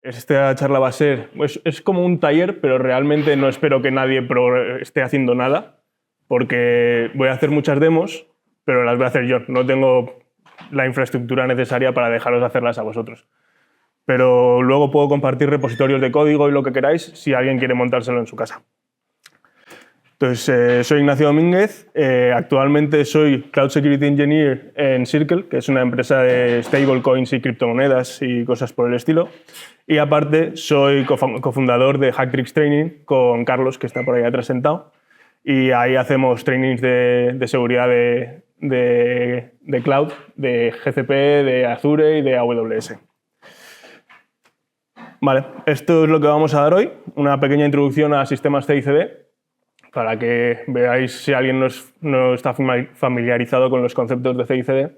Esta charla va a ser, es como un taller, pero realmente no espero que nadie esté haciendo nada, porque voy a hacer muchas demos, pero las voy a hacer yo. No tengo la infraestructura necesaria para dejaros hacerlas a vosotros. Pero luego puedo compartir repositorios de código y lo que queráis si alguien quiere montárselo en su casa. Entonces, soy Ignacio Domínguez, actualmente soy Cloud Security Engineer en Circle, que es una empresa de stablecoins y criptomonedas y cosas por el estilo. Y aparte, soy cofundador de Hacktricks Training con Carlos, que está por ahí atrás sentado. Y ahí hacemos trainings de seguridad de cloud, de GCP, de Azure y de AWS. Vale, esto es lo que vamos a dar hoy, una pequeña introducción a sistemas CI/CD, para que veáis si alguien no está familiarizado con los conceptos de CI/CD.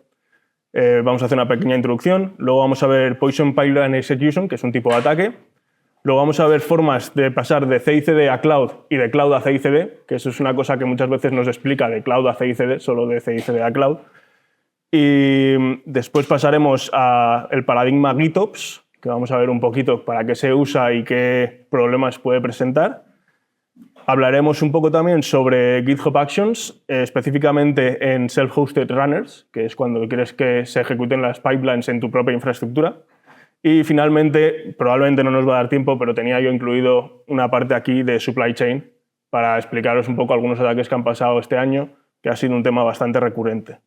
Vamos a hacer una pequeña introducción, luego vamos a ver Poison Pipeline Execution, que es un tipo de ataque. Luego vamos a ver formas de pasar de CI/CD a Cloud y de Cloud a CI/CD, que eso es una cosa que muchas veces nos explica de Cloud a CI/CD, solo de CI/CD a Cloud. Y después pasaremos al paradigma GitOps, que vamos a ver un poquito para qué se usa y qué problemas puede presentar. Hablaremos un poco también sobre GitHub Actions, específicamente en self-hosted runners, que es cuando quieres que se ejecuten las pipelines en tu propia infraestructura. Y finalmente, probablemente no nos va a dar tiempo, pero tenía yo incluido una parte aquí de supply chain para explicaros un poco algunos ataques que han pasado este año, que ha sido un tema bastante recurrente.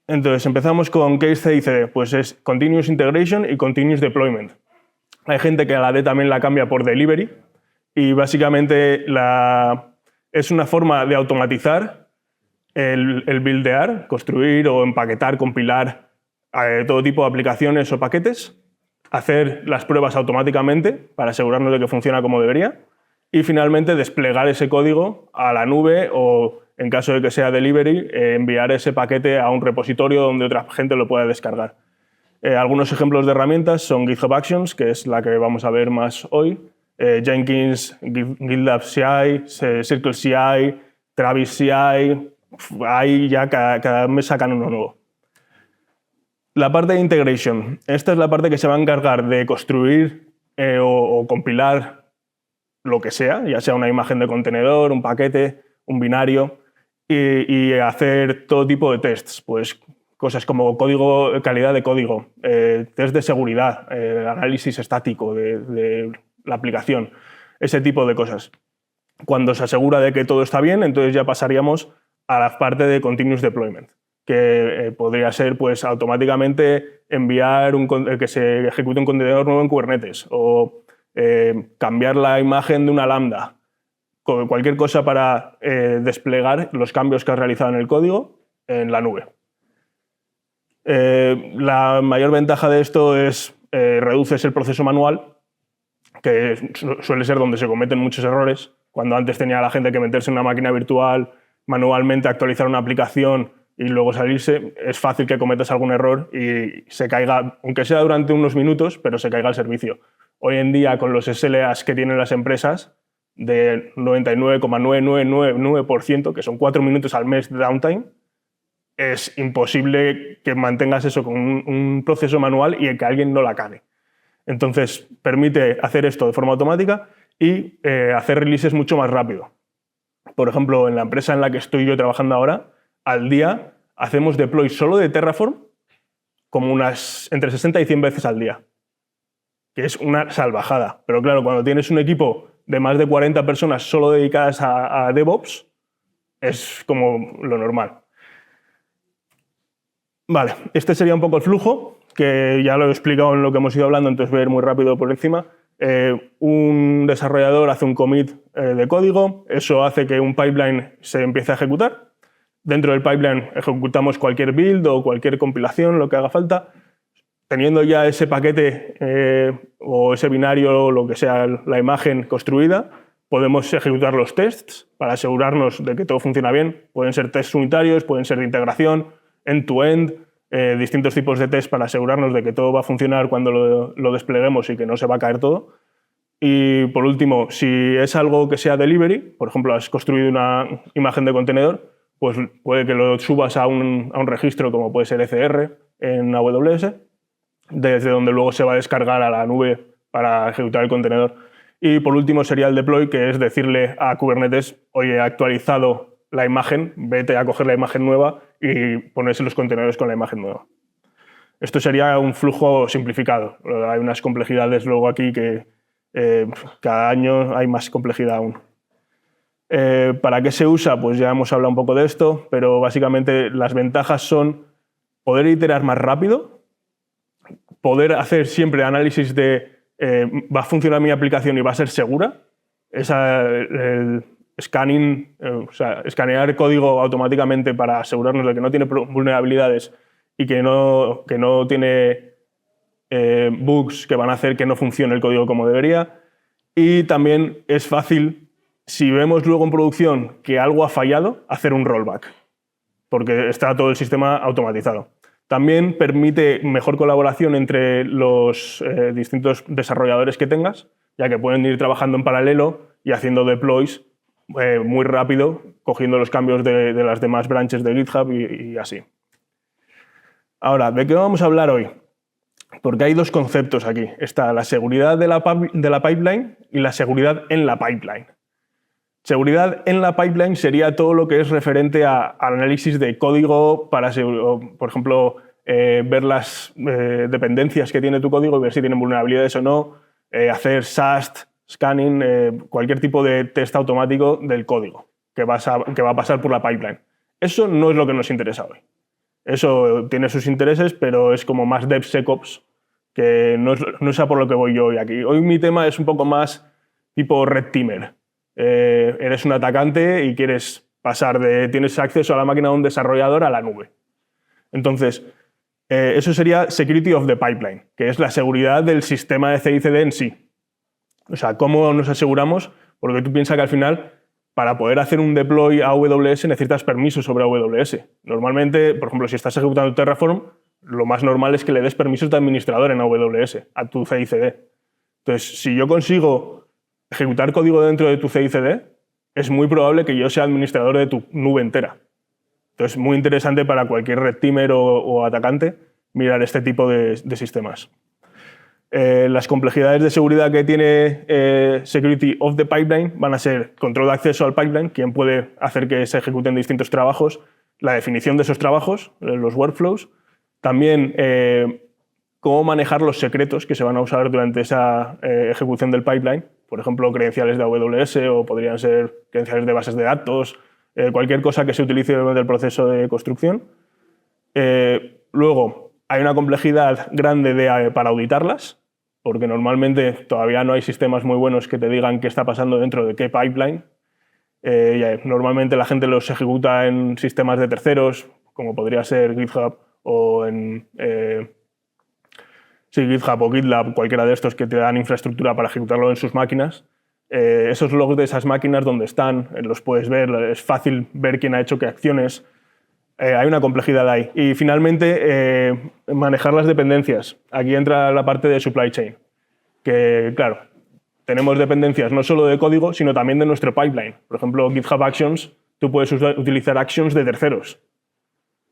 Entonces, empezamos con ¿qué es CI/CD? Pues es Continuous Integration y Continuous Deployment. Hay gente que a la D también la cambia por Delivery, y básicamente es una forma de automatizar el buildear, construir o empaquetar, compilar todo tipo de aplicaciones o paquetes, hacer las pruebas automáticamente para asegurarnos de que funciona como debería y finalmente desplegar ese código a la nube o, en caso de que sea delivery, enviar ese paquete a un repositorio donde otra gente lo pueda descargar. Algunos ejemplos de herramientas son GitHub Actions, que es la que vamos a ver más hoy, Jenkins, GitLab CI, Circle CI, Travis CI, ahí ya cada mes sacan uno nuevo. La parte de integration. Esta es la parte que se va a encargar de construir o compilar lo que sea, ya sea una imagen de contenedor, un paquete, un binario, y hacer todo tipo de tests, pues cosas como calidad de código, test de seguridad, análisis estático de la aplicación, ese tipo de cosas. Cuando se asegura de que todo está bien, entonces ya pasaríamos a la parte de continuous deployment, que podría ser pues, automáticamente enviar que se ejecute un contenedor nuevo en Kubernetes o cambiar la imagen de una lambda, cualquier cosa para desplegar los cambios que has realizado en el código en la nube. La mayor ventaja de esto es reduces el proceso manual, que suele ser donde se cometen muchos errores. Cuando antes tenía la gente que meterse en una máquina virtual, manualmente actualizar una aplicación y luego salirse, es fácil que cometas algún error y se caiga, aunque sea durante unos minutos, pero se caiga el servicio. Hoy en día, con los SLAs que tienen las empresas, de 99,9999%, que son 4 minutos al mes de downtime, es imposible que mantengas eso con un proceso manual y que alguien no la cague. Entonces, permite hacer esto de forma automática y hacer releases mucho más rápido. Por ejemplo, en la empresa en la que estoy yo trabajando ahora, al día hacemos deploy solo de Terraform como entre 60 y 100 veces al día, que es una salvajada. Pero claro, cuando tienes un equipo de más de 40 personas solo dedicadas a DevOps, es como lo normal. Vale, este sería un poco el flujo, que ya lo he explicado en lo que hemos ido hablando, entonces voy a ir muy rápido por encima. Un desarrollador hace un commit de código, eso hace que un pipeline se empiece a ejecutar. Dentro del pipeline ejecutamos cualquier build o cualquier compilación, lo que haga falta. Teniendo ya ese paquete o ese binario o lo que sea la imagen construida, podemos ejecutar los tests para asegurarnos de que todo funciona bien. Pueden ser tests unitarios, pueden ser de integración, end-to-end, distintos tipos de test para asegurarnos de que todo va a funcionar cuando lo despleguemos y que no se va a caer todo. Y por último, si es algo que sea delivery, por ejemplo, has construido una imagen de contenedor, pues puede que lo subas a un registro como puede ser ECR en AWS desde donde luego se va a descargar a la nube para ejecutar el contenedor. Y por último sería el deploy, que es decirle a Kubernetes, oye, he actualizado la imagen, vete a coger la imagen nueva y ponerse los contenedores con la imagen nueva. Esto sería un flujo simplificado. Hay unas complejidades luego aquí que cada año hay más complejidad aún. ¿Para qué se usa? Pues ya hemos hablado un poco de esto, pero básicamente las ventajas son poder iterar más rápido, poder hacer siempre análisis de va a funcionar mi aplicación y va a ser segura. El scanning, o sea, escanear el código automáticamente para asegurarnos de que no tiene vulnerabilidades y que no tiene bugs que van a hacer que no funcione el código como debería. Y también es fácil, si vemos luego en producción que algo ha fallado, hacer un rollback, porque está todo el sistema automatizado. También permite mejor colaboración entre los distintos desarrolladores que tengas, ya que pueden ir trabajando en paralelo y haciendo deploys muy rápido, cogiendo los cambios de las demás branches de GitHub y así. Ahora, ¿de qué vamos a hablar hoy? Porque hay dos conceptos aquí. Está la seguridad de la pipeline y la seguridad en la pipeline. Seguridad en la pipeline sería todo lo que es referente a análisis de código para, por ejemplo, ver las dependencias que tiene tu código y ver si tienen vulnerabilidades o no, hacer SAST, scanning, cualquier tipo de test automático del código que va a pasar por la pipeline. Eso no es lo que nos interesa hoy. Eso tiene sus intereses, pero es como más DevSecOps, que no es a por lo que voy yo hoy aquí. Hoy mi tema es un poco más tipo Red Teamer. Eres un atacante y quieres tienes acceso a la máquina de un desarrollador a la nube. Entonces, eso sería Security of the Pipeline, que es la seguridad del sistema de CI/CD en sí. O sea, ¿cómo nos aseguramos? Porque tú piensas que al final, para poder hacer un deploy a AWS necesitas permisos sobre AWS. Normalmente, por ejemplo, si estás ejecutando Terraform, lo más normal es que le des permisos de administrador en AWS a tu CI/CD. Entonces, si yo consigo ejecutar código dentro de tu CI/CD, es muy probable que yo sea administrador de tu nube entera. Entonces, muy interesante para cualquier red teamer o atacante mirar este tipo de sistemas. Las complejidades de seguridad que tiene Security of the Pipeline van a ser control de acceso al pipeline, quién puede hacer que se ejecuten distintos trabajos, la definición de esos trabajos, los workflows, también cómo manejar los secretos que se van a usar durante esa ejecución del pipeline, por ejemplo, credenciales de AWS o podrían ser credenciales de bases de datos, cualquier cosa que se utilice durante el proceso de construcción. Luego, hay una complejidad grande para auditarlas, porque normalmente todavía no hay sistemas muy buenos que te digan qué está pasando dentro de qué pipeline. Normalmente la gente los ejecuta en sistemas de terceros, como podría ser GitHub o GitHub o GitLab, cualquiera de estos que te dan infraestructura para ejecutarlo en sus máquinas. Esos logs de esas máquinas donde están, los puedes ver, es fácil ver quién ha hecho qué acciones. Hay una complejidad ahí. Y finalmente, manejar las dependencias. Aquí entra la parte de supply chain, que claro, tenemos dependencias no solo de código, sino también de nuestro pipeline. Por ejemplo, GitHub Actions, tú puedes utilizar actions de terceros.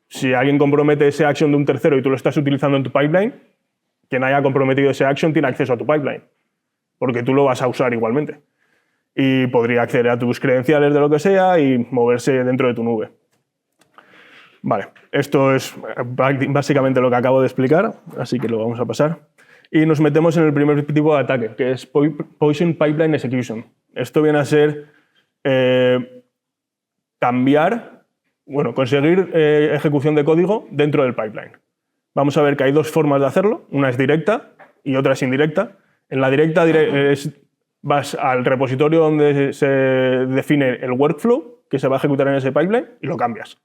Si alguien compromete ese action de un tercero y tú lo estás utilizando en tu pipeline, quien haya comprometido ese action tiene acceso a tu pipeline, porque tú lo vas a usar igualmente. Y podría acceder a tus credenciales de lo que sea y moverse dentro de tu nube. Vale, esto es básicamente lo que acabo de explicar, así que lo vamos a pasar. Y nos metemos en el primer tipo de ataque, que es Poison Pipeline Execution. Esto viene a ser conseguir ejecución de código dentro del pipeline. Vamos a ver que hay dos formas de hacerlo, una es directa y otra es indirecta. En la directa vas al repositorio donde se define el workflow que se va a ejecutar en ese pipeline y lo cambias.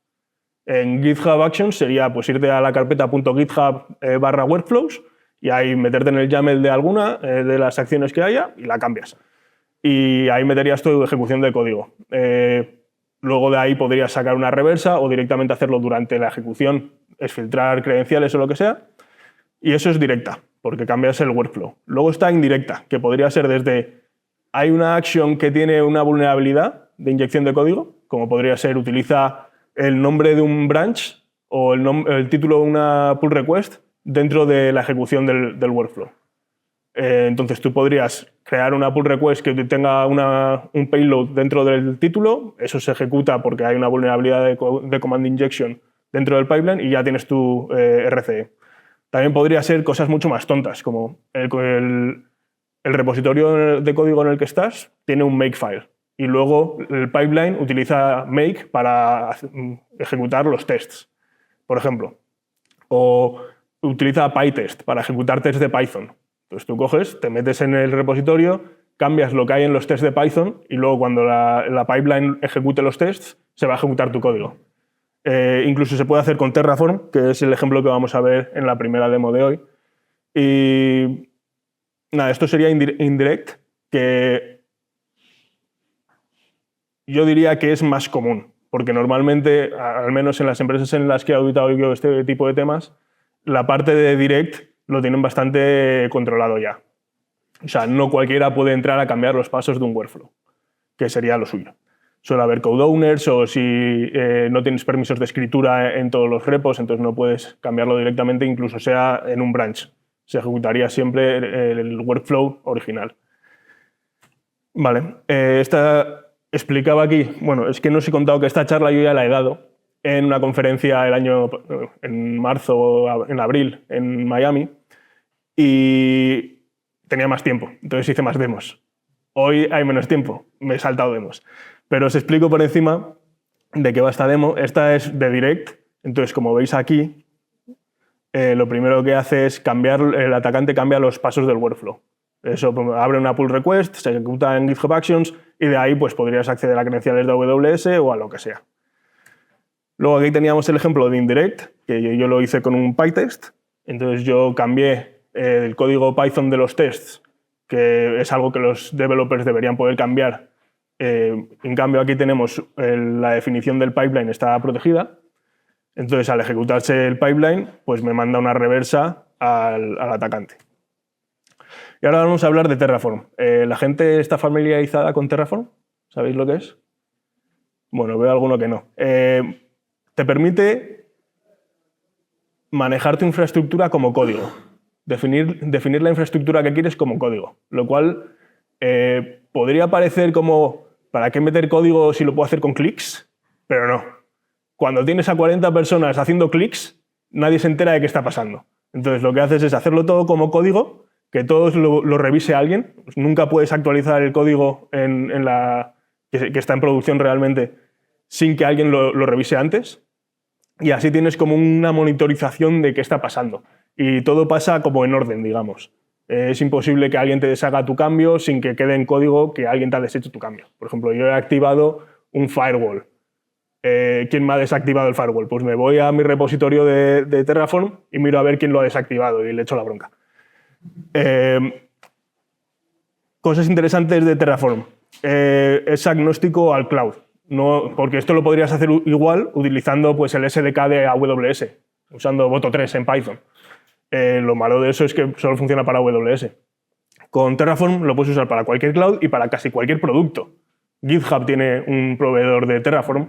En GitHub Actions sería pues irte a la carpeta .github/workflows y ahí meterte en el YAML de alguna de las acciones que haya y la cambias. Y ahí meterías tu ejecución de código. Luego de ahí podrías sacar una reversa o directamente hacerlo durante la ejecución, es filtrar credenciales o lo que sea. Y eso es directa, porque cambias el workflow. Luego está indirecta, que podría ser desde hay una action que tiene una vulnerabilidad de inyección de código, como podría ser utiliza el nombre de un branch o el título de una pull request dentro de la ejecución del workflow. Entonces tú podrías crear una pull request que tenga un payload dentro del título, eso se ejecuta porque hay una vulnerabilidad de command injection dentro del pipeline y ya tienes tu RCE. También podría ser cosas mucho más tontas, como el repositorio de código en el que estás tiene un makefile y luego el pipeline utiliza make para ejecutar los tests, por ejemplo. O utiliza PyTest para ejecutar tests de Python. Entonces tú coges, te metes en el repositorio, cambias lo que hay en los tests de Python y luego cuando la pipeline ejecute los tests, se va a ejecutar tu código. Incluso se puede hacer con Terraform, que es el ejemplo que vamos a ver en la primera demo de hoy. Y nada, esto sería indirect, que yo diría que es más común, porque normalmente, al menos en las empresas en las que he auditado yo este tipo de temas, la parte de direct lo tienen bastante controlado ya. O sea, no cualquiera puede entrar a cambiar los pasos de un workflow, que sería lo suyo. Suele haber code owners o si no tienes permisos de escritura en todos los repos, entonces no puedes cambiarlo directamente, incluso sea en un branch. Se ejecutaría siempre el workflow original. Vale, explicaba aquí, bueno, es que no os he contado que esta charla yo ya la he dado en una conferencia en marzo o en abril en Miami y tenía más tiempo, entonces hice más demos. Hoy hay menos tiempo, me he saltado demos. Pero os explico por encima de qué va esta demo. Esta es de direct, entonces como veis aquí, lo primero que hace es el atacante cambia los pasos del workflow. Eso abre una pull request, se ejecuta en GitHub Actions y de ahí pues, podrías acceder a credenciales de AWS o a lo que sea. Luego aquí teníamos el ejemplo de indirect, que yo lo hice con un PyTest. Entonces yo cambié el código Python de los tests, que es algo que los developers deberían poder cambiar. En cambio aquí tenemos la definición del pipeline está protegida. Entonces al ejecutarse el pipeline, pues me manda una reversa al atacante. Y ahora vamos a hablar de Terraform. ¿La gente está familiarizada con Terraform? ¿Sabéis lo que es? Bueno, veo alguno que no. Te permite manejar tu infraestructura como código. Definir la infraestructura que quieres como código. Lo cual podría parecer como, ¿para qué meter código si lo puedo hacer con clics? Pero no. Cuando tienes a 40 personas haciendo clics, nadie se entera de qué está pasando. Entonces lo que haces es hacerlo todo como código, que todos lo revise alguien. Nunca puedes actualizar el código que está en producción realmente sin que alguien lo revise antes. Y así tienes como una monitorización de qué está pasando. Y todo pasa como en orden, digamos. Es imposible que alguien te deshaga tu cambio sin que quede en código que alguien te ha deshecho tu cambio. Por ejemplo, yo he activado un firewall. ¿Quién me ha desactivado el firewall? Pues me voy a mi repositorio de Terraform y miro a ver quién lo ha desactivado y le echo la bronca. Cosas interesantes de Terraform. Es agnóstico al cloud. No, porque esto lo podrías hacer igual utilizando pues, el SDK de AWS, usando Boto3 en Python. Lo malo de eso es que solo funciona para AWS. Con Terraform lo puedes usar para cualquier cloud y para casi cualquier producto. GitHub tiene un proveedor de Terraform.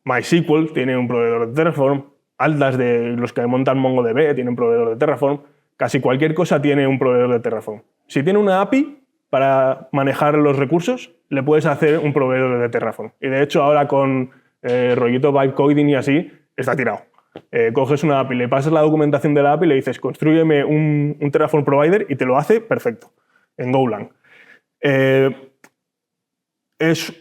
MySQL tiene un proveedor de Terraform. Atlas, de los que montan MongoDB, tiene un proveedor de Terraform. Casi cualquier cosa tiene un proveedor de Terraform. Si tiene una API para manejar los recursos, le puedes hacer un proveedor de Terraform. Y de hecho ahora con rollito vibe coding y así, está tirado. Coges una API, le pasas la documentación de la API y le dices constrúyeme un Terraform provider y te lo hace perfecto, en Golang. Es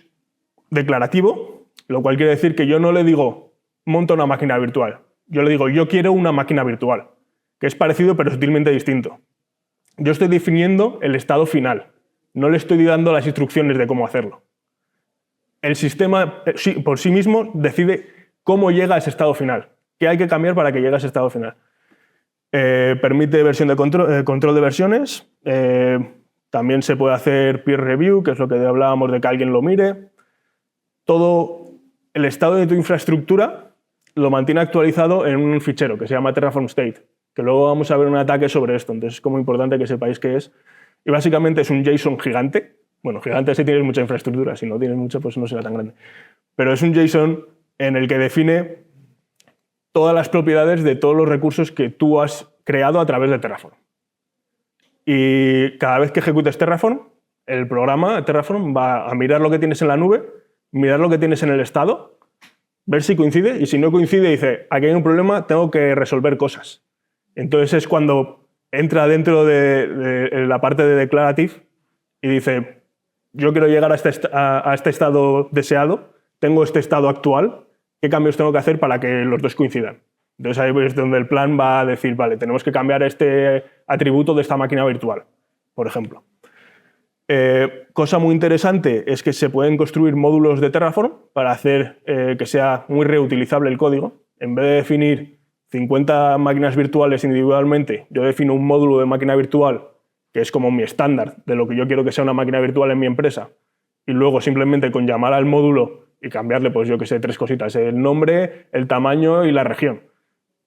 declarativo, lo cual quiere decir que yo no le digo monta una máquina virtual. Yo le digo yo quiero una máquina virtual, que es parecido pero sutilmente distinto. Yo estoy definiendo el estado final, no le estoy dando las instrucciones de cómo hacerlo. El sistema por sí mismo decide cómo llega a ese estado final, qué hay que cambiar para que llegue a ese estado final. Permite versión de control de versiones, también se puede hacer peer review, que es lo que hablábamos de que alguien lo mire. Todo el estado de tu infraestructura lo mantiene actualizado en un fichero que se llama Terraform State, que luego vamos a ver un ataque sobre esto, entonces es como importante que sepáis qué es. Y básicamente es un JSON gigante. Bueno, gigante si tienes mucha infraestructura, si no tienes mucha pues no será tan grande. Pero es un JSON en el que define todas las propiedades de todos los recursos que tú has creado a través de Terraform. Y cada vez que ejecutes Terraform, el programa Terraform va a mirar lo que tienes en la nube, mirar lo que tienes en el estado, ver si coincide, y si no coincide dice, aquí hay un problema, tengo que resolver cosas. Entonces es cuando entra dentro de la parte de declarative y dice, yo quiero llegar a este estado deseado, tengo este estado actual, ¿qué cambios tengo que hacer para que los dos coincidan? Entonces ahí es donde el plan va a decir, vale, tenemos que cambiar este atributo de esta máquina virtual, por ejemplo. Cosa muy interesante es que se pueden construir módulos de Terraform para hacer que sea muy reutilizable el código. En vez de definir 50 máquinas virtuales individualmente, yo defino un módulo de máquina virtual que es como mi estándar de lo que yo quiero que sea una máquina virtual en mi empresa, y luego simplemente con llamar al módulo y cambiarle, pues yo que sé, 3 cositas, el nombre, el tamaño y la región.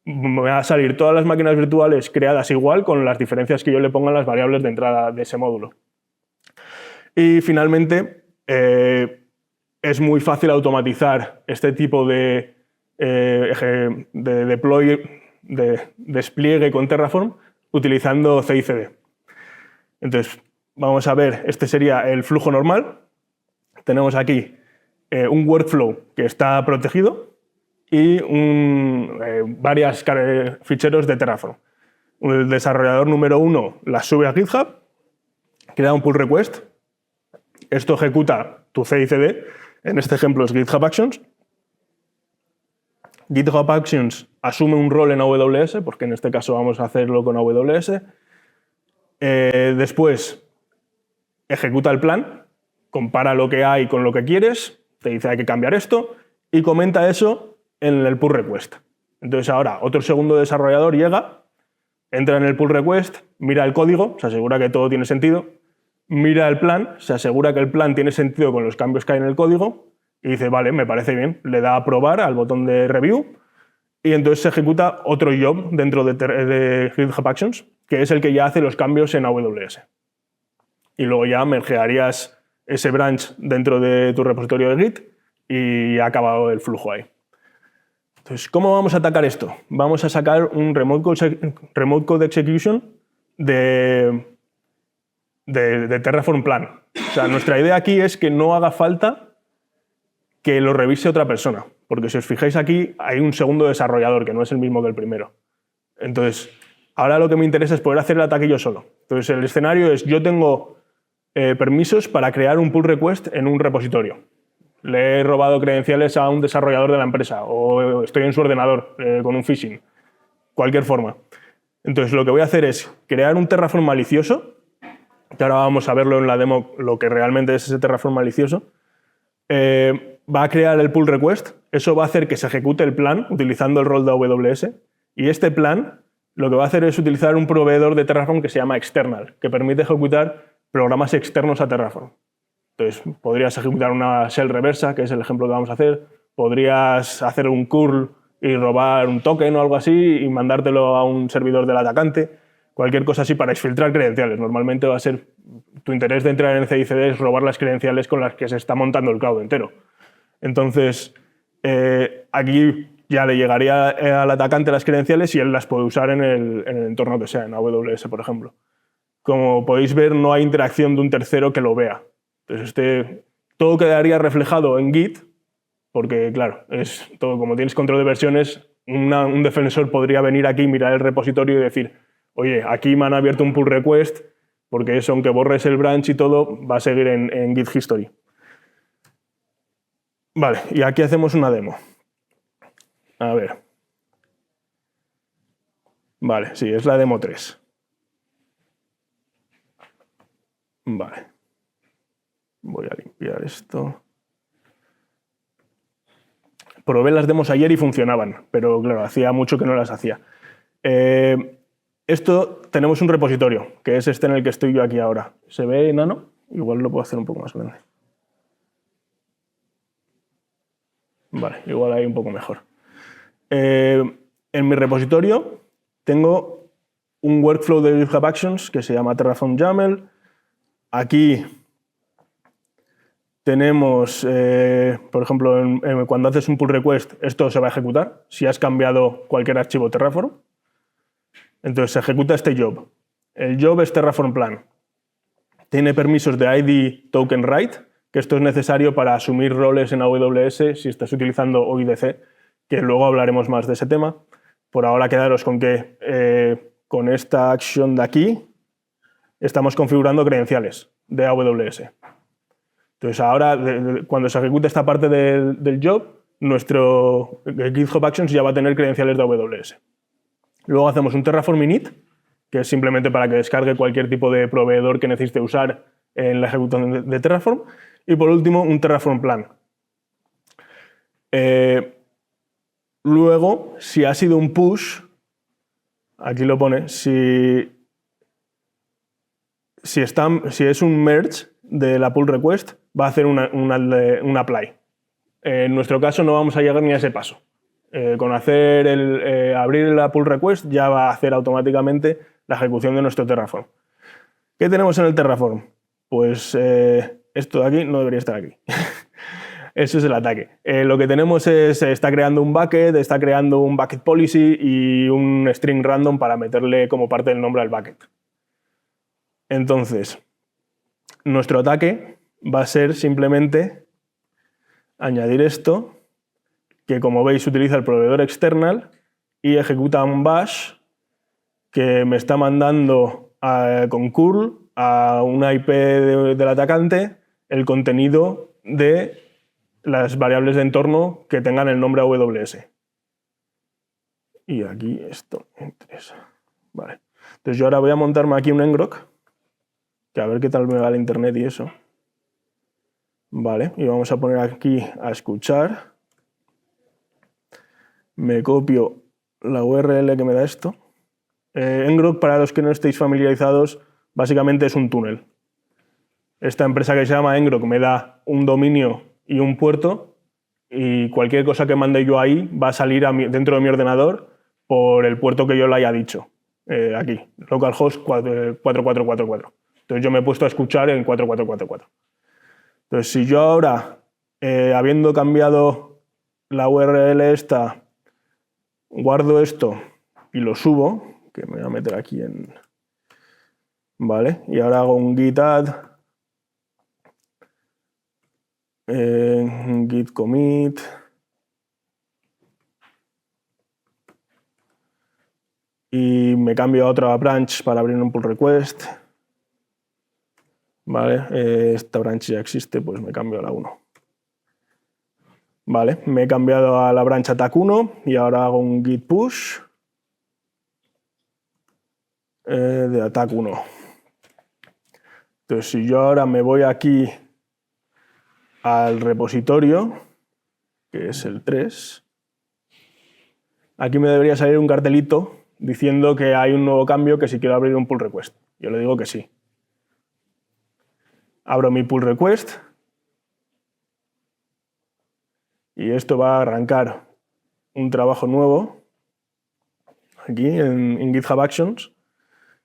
Me van a salir todas las máquinas virtuales creadas igual, con las diferencias que yo le ponga en las variables de entrada de ese módulo. Y finalmente, es muy fácil automatizar este tipo de despliegue con Terraform utilizando CI/CD. Entonces, vamos a ver, este sería el flujo normal. Tenemos aquí un workflow que está protegido y varios ficheros de Terraform. El desarrollador número 1 las sube a GitHub, crea un pull request. Esto ejecuta tu CI/CD. En este ejemplo es GitHub Actions. GitHub Actions asume un rol en AWS, porque en este caso vamos a hacerlo con AWS. Después ejecuta el plan, compara lo que hay con lo que quieres, te dice hay que cambiar esto y comenta eso en el pull request. Entonces ahora otro segundo desarrollador llega, entra en el pull request, mira el código, se asegura que todo tiene sentido, mira el plan, se asegura que el plan tiene sentido con los cambios que hay en el código y dice, vale, me parece bien, le da a aprobar al botón de review y entonces se ejecuta otro job dentro de GitHub Actions, que es el que ya hace los cambios en AWS. Y luego ya mergearías ese branch dentro de tu repositorio de Git y ha acabado el flujo ahí. Entonces, ¿cómo vamos a atacar esto? Vamos a sacar un remote code execution de Terraform plan. O sea, nuestra idea aquí es que no haga falta que lo revise otra persona, porque si os fijáis aquí hay un segundo desarrollador que no es el mismo que el primero. Entonces, ahora lo que me interesa es poder hacer el ataque yo solo. Entonces, el escenario es, yo tengo permisos para crear un pull request en un repositorio. Le he robado credenciales a un desarrollador de la empresa o estoy en su ordenador con un phishing. Cualquier forma. Entonces, lo que voy a hacer es crear un Terraform malicioso, que ahora vamos a verlo en la demo, lo que realmente es ese Terraform malicioso. Va a crear el pull request. Eso va a hacer que se ejecute el plan utilizando el rol de AWS. Y este plan lo que va a hacer es utilizar un proveedor de Terraform que se llama External, que permite ejecutar programas externos a Terraform. Entonces, podrías ejecutar una shell reversa, que es el ejemplo que vamos a hacer. Podrías hacer un curl y robar un token o algo así y mandártelo a un servidor del atacante. Cualquier cosa así para exfiltrar credenciales. Normalmente va a ser tu interés de entrar en CI/CD es robar las credenciales con las que se está montando el cloud entero. Entonces, aquí ya le llegaría al atacante las credenciales y él las puede usar en el entorno que sea, en AWS, por ejemplo. Como podéis ver, no hay interacción de un tercero que lo vea. Entonces, todo quedaría reflejado en Git, porque, claro, es todo, como tienes control de versiones, un defensor podría venir aquí, mirar el repositorio y decir, oye, aquí me han abierto un pull request, porque eso, aunque borres el branch y todo, va a seguir en Git History. Vale, y aquí hacemos una demo. A ver. Vale, sí, es la demo 3. Vale. Voy a limpiar esto. Probé las demos ayer y funcionaban, pero claro, hacía mucho que no las hacía. Esto tenemos un repositorio, que es este en el que estoy yo aquí ahora. ¿Se ve enano? Igual lo puedo hacer un poco más grande. Vale, igual ahí un poco mejor. En mi repositorio tengo un workflow de GitHub Actions que se llama Terraform YAML. Aquí tenemos, por ejemplo, cuando haces un pull request, esto se va a ejecutar si has cambiado cualquier archivo Terraform. Entonces se ejecuta este job. El job es Terraform plan. Tiene permisos de ID token write, que esto es necesario para asumir roles en AWS si estás utilizando OIDC, que luego hablaremos más de ese tema. Por ahora quedaros con que con esta acción de aquí estamos configurando credenciales de AWS. Entonces ahora, cuando se ejecute esta parte del job, nuestro GitHub Actions ya va a tener credenciales de AWS. Luego hacemos un Terraform init, que es simplemente para que descargue cualquier tipo de proveedor que necesite usar en la ejecución de Terraform. Y por último, un Terraform plan. Luego, si ha sido un push, aquí lo pone, si es un merge de la pull request, va a hacer un apply. En nuestro caso no vamos a llegar ni a ese paso. Con abrir la pull request ya va a hacer automáticamente la ejecución de nuestro Terraform. ¿Qué tenemos en el Terraform? Pues esto de aquí no debería estar aquí. Eso es el ataque. Lo que tenemos está creando un bucket, está creando un bucket policy y un string random para meterle como parte del nombre al bucket. Entonces, nuestro ataque va a ser simplemente añadir esto, que como veis utiliza el proveedor external y ejecuta un bash que me está mandando con curl a una IP del atacante el contenido de las variables de entorno que tengan el nombre AWS. Y aquí esto me interesa. Vale. Entonces yo ahora voy a montarme aquí un ngrok, que a ver qué tal me va el internet y eso. Vale, y vamos a poner aquí a escuchar. Me copio la URL que me da esto. Ngrok, para los que no estéis familiarizados, básicamente es un túnel. Esta empresa que se llama Ngrok me da un dominio y un puerto, y cualquier cosa que mande yo ahí va a salir dentro de mi ordenador por el puerto que yo le haya dicho. Aquí, localhost 4444. Entonces yo me he puesto a escuchar en 4444. Entonces si yo ahora, habiendo cambiado la URL esta, guardo esto y lo subo, que me voy a meter aquí en... Vale, y ahora hago un git add, git commit, y me cambio a otra branch para abrir un pull request. Vale, esta branch ya existe, pues me cambio a la 1. Vale, me he cambiado a la branch attack 1 y ahora hago un git push de attack 1. Entonces, si yo ahora me voy aquí al repositorio, que es el 3, aquí me debería salir un cartelito diciendo que hay un nuevo cambio, que si quiero abrir un pull request. Yo le digo que sí. Abro mi pull request y esto va a arrancar un trabajo nuevo aquí en GitHub Actions,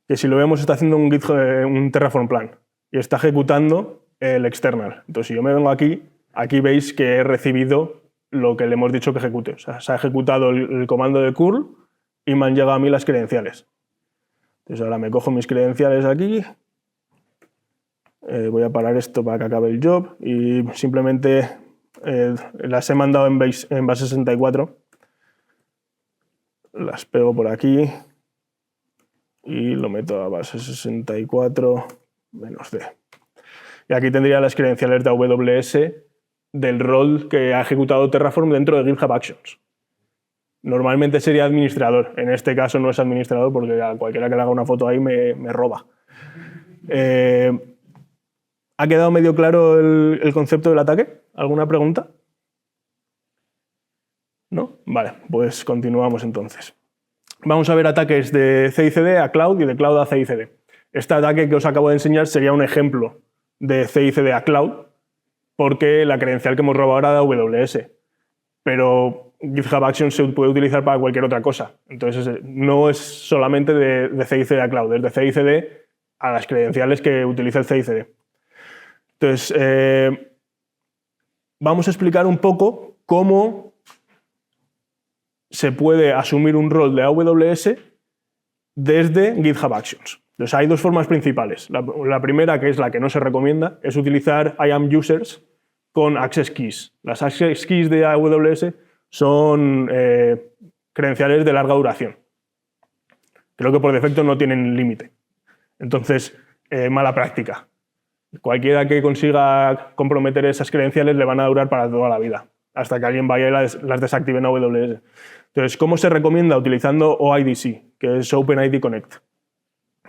que si lo vemos está haciendo un Terraform plan y está ejecutando el external. Entonces, si yo me vengo aquí veis que he recibido lo que le hemos dicho que ejecute. O sea, se ha ejecutado el comando de curl y me han llegado a mí las credenciales. Entonces, ahora me cojo mis credenciales aquí, voy a parar esto para que acabe el job y simplemente las he mandado en base 64. Las pego por aquí y lo meto a base 64 -d. Y aquí tendría las credenciales de AWS del rol que ha ejecutado Terraform dentro de GitHub Actions. Normalmente sería administrador. En este caso no es administrador porque a cualquiera que le haga una foto ahí me roba. ¿Ha quedado medio claro el concepto del ataque? ¿Alguna pregunta? ¿No? Vale, pues continuamos entonces. Vamos a ver ataques de CICD a Cloud y de Cloud a CICD. Este ataque que os acabo de enseñar sería un ejemplo de CICD a Cloud, porque la credencial que hemos robado era de AWS. Pero GitHub Actions se puede utilizar para cualquier otra cosa. Entonces, no es solamente de CICD a Cloud, es de CICD a las credenciales que utiliza el CICD. Entonces, vamos a explicar un poco cómo se puede asumir un rol de AWS desde GitHub Actions. Entonces, hay dos formas principales. La primera, que es la que no se recomienda, es utilizar IAM-users con access keys. Las access keys de AWS son credenciales de larga duración. Creo que por defecto no tienen límite. Entonces, mala práctica. Cualquiera que consiga comprometer esas credenciales le van a durar para toda la vida, hasta que alguien vaya y las desactive en AWS. Entonces, ¿cómo se recomienda? Utilizando OIDC, que es OpenID Connect.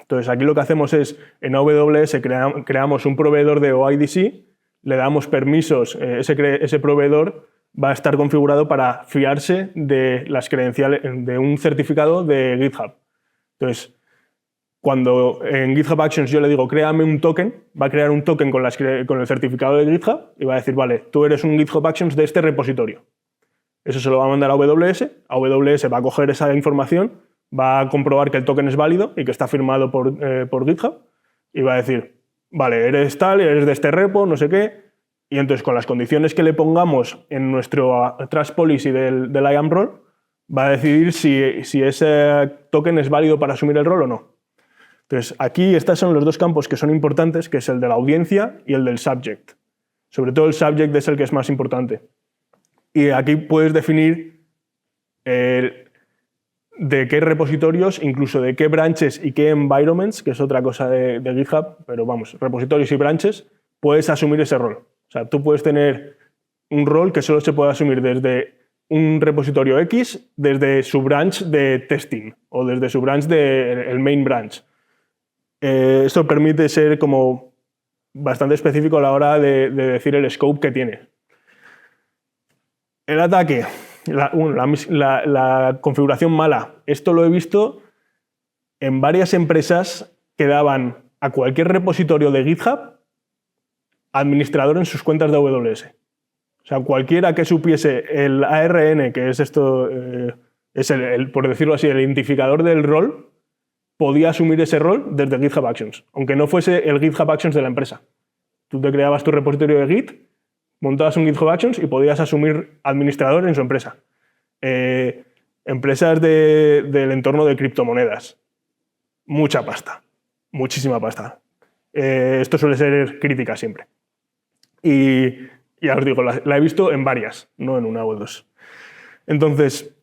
Entonces, aquí lo que hacemos es, en AWS creamos un proveedor de OIDC, le damos permisos, ese proveedor va a estar configurado para fiarse de las credenciales, de un certificado de GitHub. Entonces, cuando en GitHub Actions yo le digo créame un token, va a crear un token con el certificado de GitHub y va a decir, vale, tú eres un GitHub Actions de este repositorio. Eso se lo va a mandar a AWS va a coger esa información, va a comprobar que el token es válido y que está firmado por GitHub y va a decir, vale, eres tal, eres de este repo, no sé qué, y entonces con las condiciones que le pongamos en nuestro Trust Policy del IAM role, va a decidir si ese token es válido para asumir el rol o no. Entonces, aquí estos son los dos campos que son importantes, que es el de la audiencia y el del subject. Sobre todo el subject es el que es más importante. Y aquí puedes definir de qué repositorios, incluso de qué branches y qué environments, que es otra cosa de GitHub, pero vamos, repositorios y branches, puedes asumir ese rol. O sea, tú puedes tener un rol que solo se puede asumir desde un repositorio X, desde su branch de testing o desde su branch del main branch. Esto permite ser como bastante específico a la hora de decir el scope que tiene. El ataque, la configuración mala. Esto lo he visto en varias empresas que daban a cualquier repositorio de GitHub administrador en sus cuentas de AWS. O sea, cualquiera que supiese el ARN, que es esto, es por decirlo así, el identificador del rol, podía asumir ese rol desde GitHub Actions, aunque no fuese el GitHub Actions de la empresa. Tú te creabas tu repositorio de Git, montabas un GitHub Actions y podías asumir administrador en su empresa. Empresas del entorno de criptomonedas. Mucha pasta, muchísima pasta. Esto suele ser crítica siempre. Y ya os digo, la he visto en varias, no en una o dos. Entonces,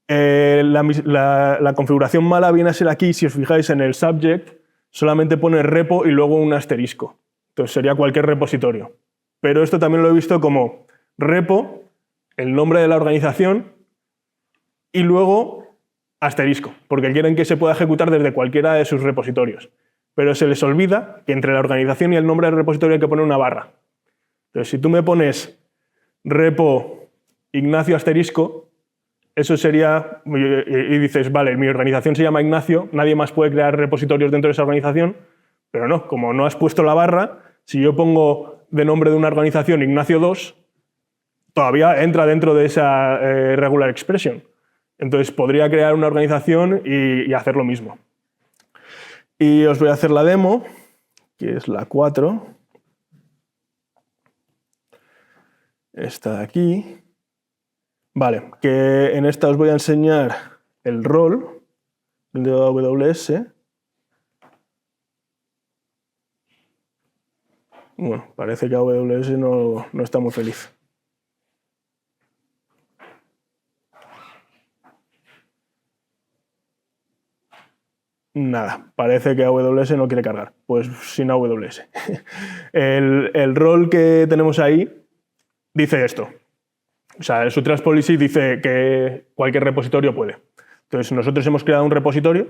la configuración mala viene a ser aquí, si os fijáis en el subject, solamente pone repo y luego un asterisco. Entonces sería cualquier repositorio. Pero esto también lo he visto como repo, el nombre de la organización y luego asterisco, porque quieren que se pueda ejecutar desde cualquiera de sus repositorios. Pero se les olvida que entre la organización y el nombre del repositorio hay que poner una barra. Entonces, si tú me pones repo Ignacio asterisco, eso sería, y dices, vale, mi organización se llama Ignacio, nadie más puede crear repositorios dentro de esa organización, pero no, como no has puesto la barra, si yo pongo de nombre de una organización Ignacio 2, todavía entra dentro de esa regular expression. Entonces podría crear una organización y hacer lo mismo. Y os voy a hacer la demo, que es la 4. Esta de aquí. Vale, que en esta os voy a enseñar el rol de AWS. Bueno, parece que AWS no está muy feliz. Nada, parece que AWS no quiere cargar. Pues sin AWS. El rol que tenemos ahí dice esto. O sea, su Trust Policy dice que cualquier repositorio puede. Entonces, nosotros hemos creado un repositorio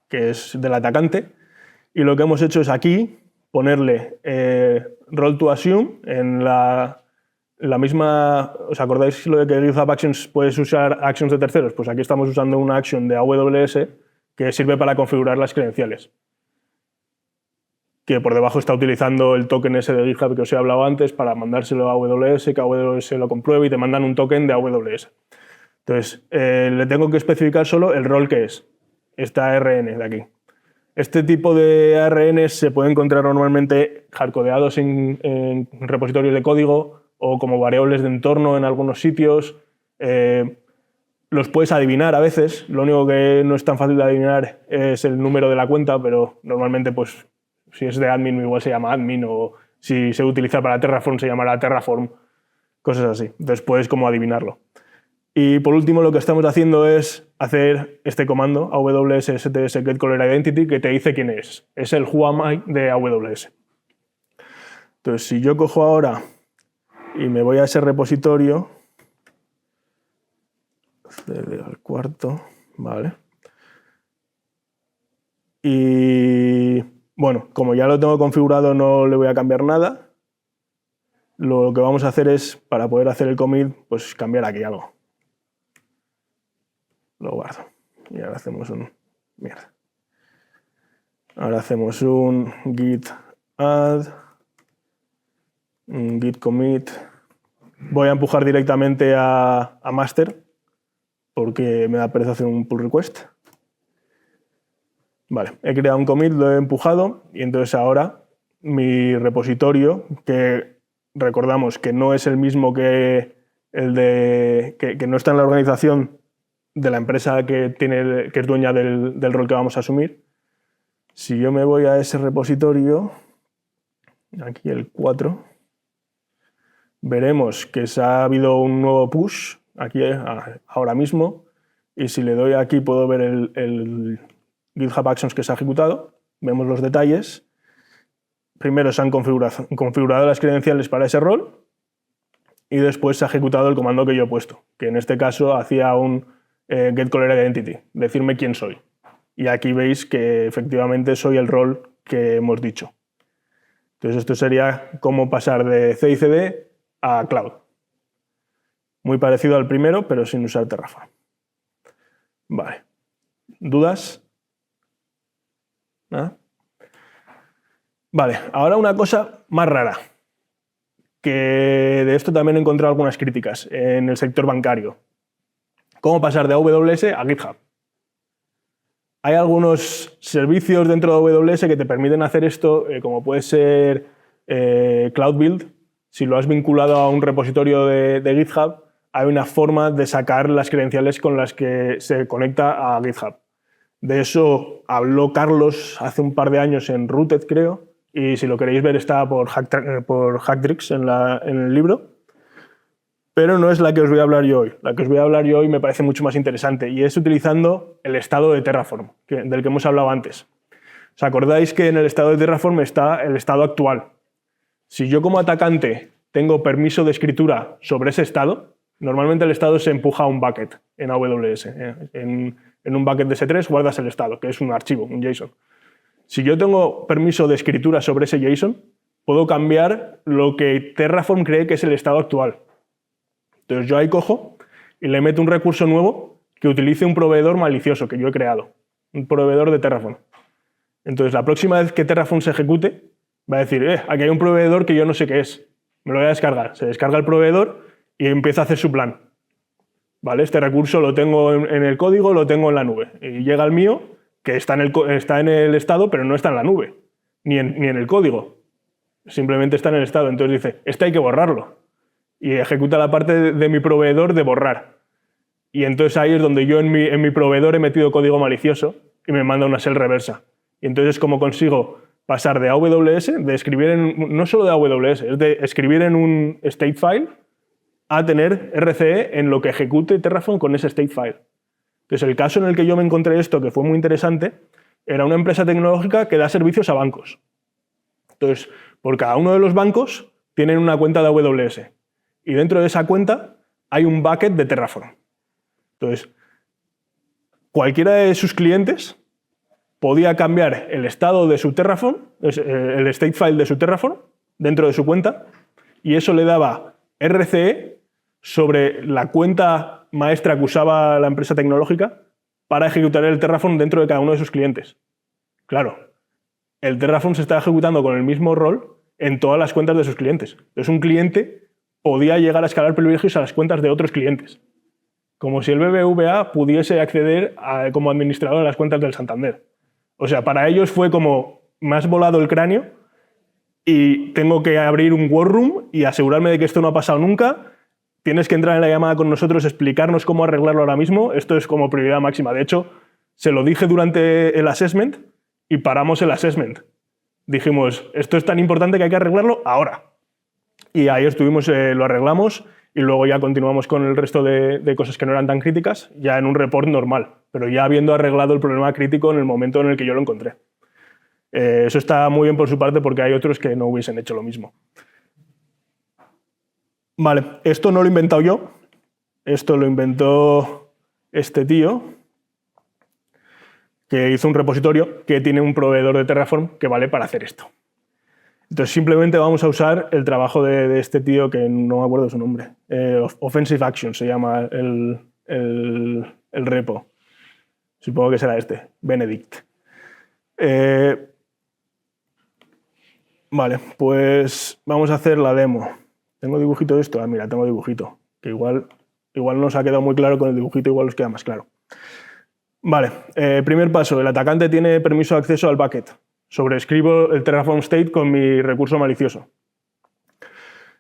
que es del atacante y lo que hemos hecho es aquí ponerle role to assume en la misma... ¿Os acordáis lo de que GitHub Actions puedes usar actions de terceros? Pues aquí estamos usando una action de AWS que sirve para configurar las credenciales. Que por debajo está utilizando el token ese de GitHub que os he hablado antes para mandárselo a AWS, que AWS lo compruebe y te mandan un token de AWS. Entonces, le tengo que especificar solo el rol que es, esta ARN de aquí. Este tipo de ARNs se puede encontrar normalmente hardcodeados en repositorios de código o como variables de entorno en algunos sitios. Los puedes adivinar a veces. Lo único que no es tan fácil de adivinar es el número de la cuenta, pero normalmente, pues, si es de admin, igual se llama admin, o si se utiliza para Terraform, se llamará Terraform, cosas así. Entonces puedes como adivinarlo. Y por último, lo que estamos haciendo es hacer este comando, AWS STS get caller identity, que te dice quién es. Es el whoami de AWS. Entonces, si yo cojo ahora y me voy a ese repositorio, cd al cuarto, vale. Y bueno, como ya lo tengo configurado, no le voy a cambiar nada. Lo que vamos a hacer es, para poder hacer el commit, pues cambiar aquí algo. Lo guardo. Y ahora hacemos un... Mierda. Ahora hacemos un git add, un git commit. Voy a empujar directamente a master, porque me da pereza hacer un pull request. Vale, he creado un commit, lo he empujado, y entonces ahora mi repositorio, que recordamos que no es el mismo que el de... que no está en la organización de la empresa que es dueña del rol que vamos a asumir. Si yo me voy a ese repositorio, aquí el 4, veremos que ha habido un nuevo push, aquí ahora mismo, y si le doy aquí puedo ver el GitHub Actions que se ha ejecutado, vemos los detalles. Primero se han configurado las credenciales para ese rol, y después se ha ejecutado el comando que yo he puesto, que en este caso hacía un get caller identity, decirme quién soy. Y aquí veis que efectivamente soy el rol que hemos dicho. Entonces esto sería cómo pasar de CI/CD a Cloud. Muy parecido al primero, pero sin usar Terraform. Vale. ¿Dudas? ¿Nada? Vale, ahora una cosa más rara, que de esto también he encontrado algunas críticas en el sector bancario. ¿Cómo pasar de AWS a GitHub? Hay algunos servicios dentro de AWS que te permiten hacer esto, como puede ser Cloud Build. Si lo has vinculado a un repositorio de GitHub, hay una forma de sacar las credenciales con las que se conecta a GitHub. De eso habló Carlos hace un par de años en Rooted, creo, y si lo queréis ver está por Hacktricks en el libro. Pero no es la que os voy a hablar yo hoy. La que os voy a hablar yo hoy me parece mucho más interesante y es utilizando el estado de Terraform, del que hemos hablado antes. ¿Os acordáis que en el estado de Terraform está el estado actual? Si yo como atacante tengo permiso de escritura sobre ese estado, normalmente el estado se empuja a un bucket en AWS. En un bucket de S3 guardas el estado, que es un archivo, un JSON. Si yo tengo permiso de escritura sobre ese JSON, puedo cambiar lo que Terraform cree que es el estado actual. Entonces yo ahí cojo y le meto un recurso nuevo que utilice un proveedor malicioso que yo he creado, un proveedor de Terraform. Entonces la próxima vez que Terraform se ejecute, va a decir, aquí hay un proveedor que yo no sé qué es, me lo voy a descargar. Se descarga el proveedor y empieza a hacer su plan. ¿Vale? Este recurso lo tengo en el código, lo tengo en la nube. Y llega el mío, que está en el estado, pero no está en la nube, ni en el código. Simplemente está en el estado. Entonces dice, este hay que borrarlo. Y ejecuta la parte de mi proveedor de borrar. Y entonces ahí es donde yo en mi proveedor he metido código malicioso y me manda una shell reversa. Y entonces es como consigo pasar de AWS, de escribir no solo de AWS, es de escribir en un state file a tener RCE en lo que ejecute Terraform con ese state file. Entonces el caso en el que yo me encontré esto, que fue muy interesante, era una empresa tecnológica que da servicios a bancos. Entonces, por cada uno de los bancos tienen una cuenta de AWS. Y dentro de esa cuenta hay un bucket de Terraform. Entonces, cualquiera de sus clientes podía cambiar el estado de su Terraform, el state file de su Terraform, dentro de su cuenta, y eso le daba RCE sobre la cuenta maestra que usaba la empresa tecnológica para ejecutar el Terraform dentro de cada uno de sus clientes. Claro, el Terraform se está ejecutando con el mismo rol en todas las cuentas de sus clientes. Entonces, un cliente podía llegar a escalar privilegios a las cuentas de otros clientes. Como si el BBVA pudiese acceder como administrador a las cuentas del Santander. O sea, para ellos fue como, me has volado el cráneo y tengo que abrir un war room y asegurarme de que esto no ha pasado nunca. Tienes que entrar en la llamada con nosotros, explicarnos cómo arreglarlo ahora mismo. Esto es como prioridad máxima. De hecho, se lo dije durante el assessment y paramos el assessment. Dijimos, esto es tan importante que hay que arreglarlo ahora. Y ahí estuvimos, lo arreglamos y luego ya continuamos con el resto de cosas que no eran tan críticas, ya en un report normal, pero ya habiendo arreglado el problema crítico en el momento en el que yo lo encontré. Eso está muy bien por su parte porque hay otros que no hubiesen hecho lo mismo. Vale, esto no lo he inventado yo, esto lo inventó este tío, que hizo un repositorio que tiene un proveedor de Terraform que vale para hacer esto. Entonces simplemente vamos a usar el trabajo de este tío que no me acuerdo de su nombre. Offensive Action se llama el repo. Supongo que será este, Benedict. Vale, pues vamos a hacer la demo. ¿Tengo dibujito de esto? Ah, mira, tengo dibujito. Que igual no os ha quedado muy claro, con el dibujito igual os queda más claro. Vale, primer paso, el atacante tiene permiso de acceso al bucket. Sobrescribo el Terraform State con mi recurso malicioso.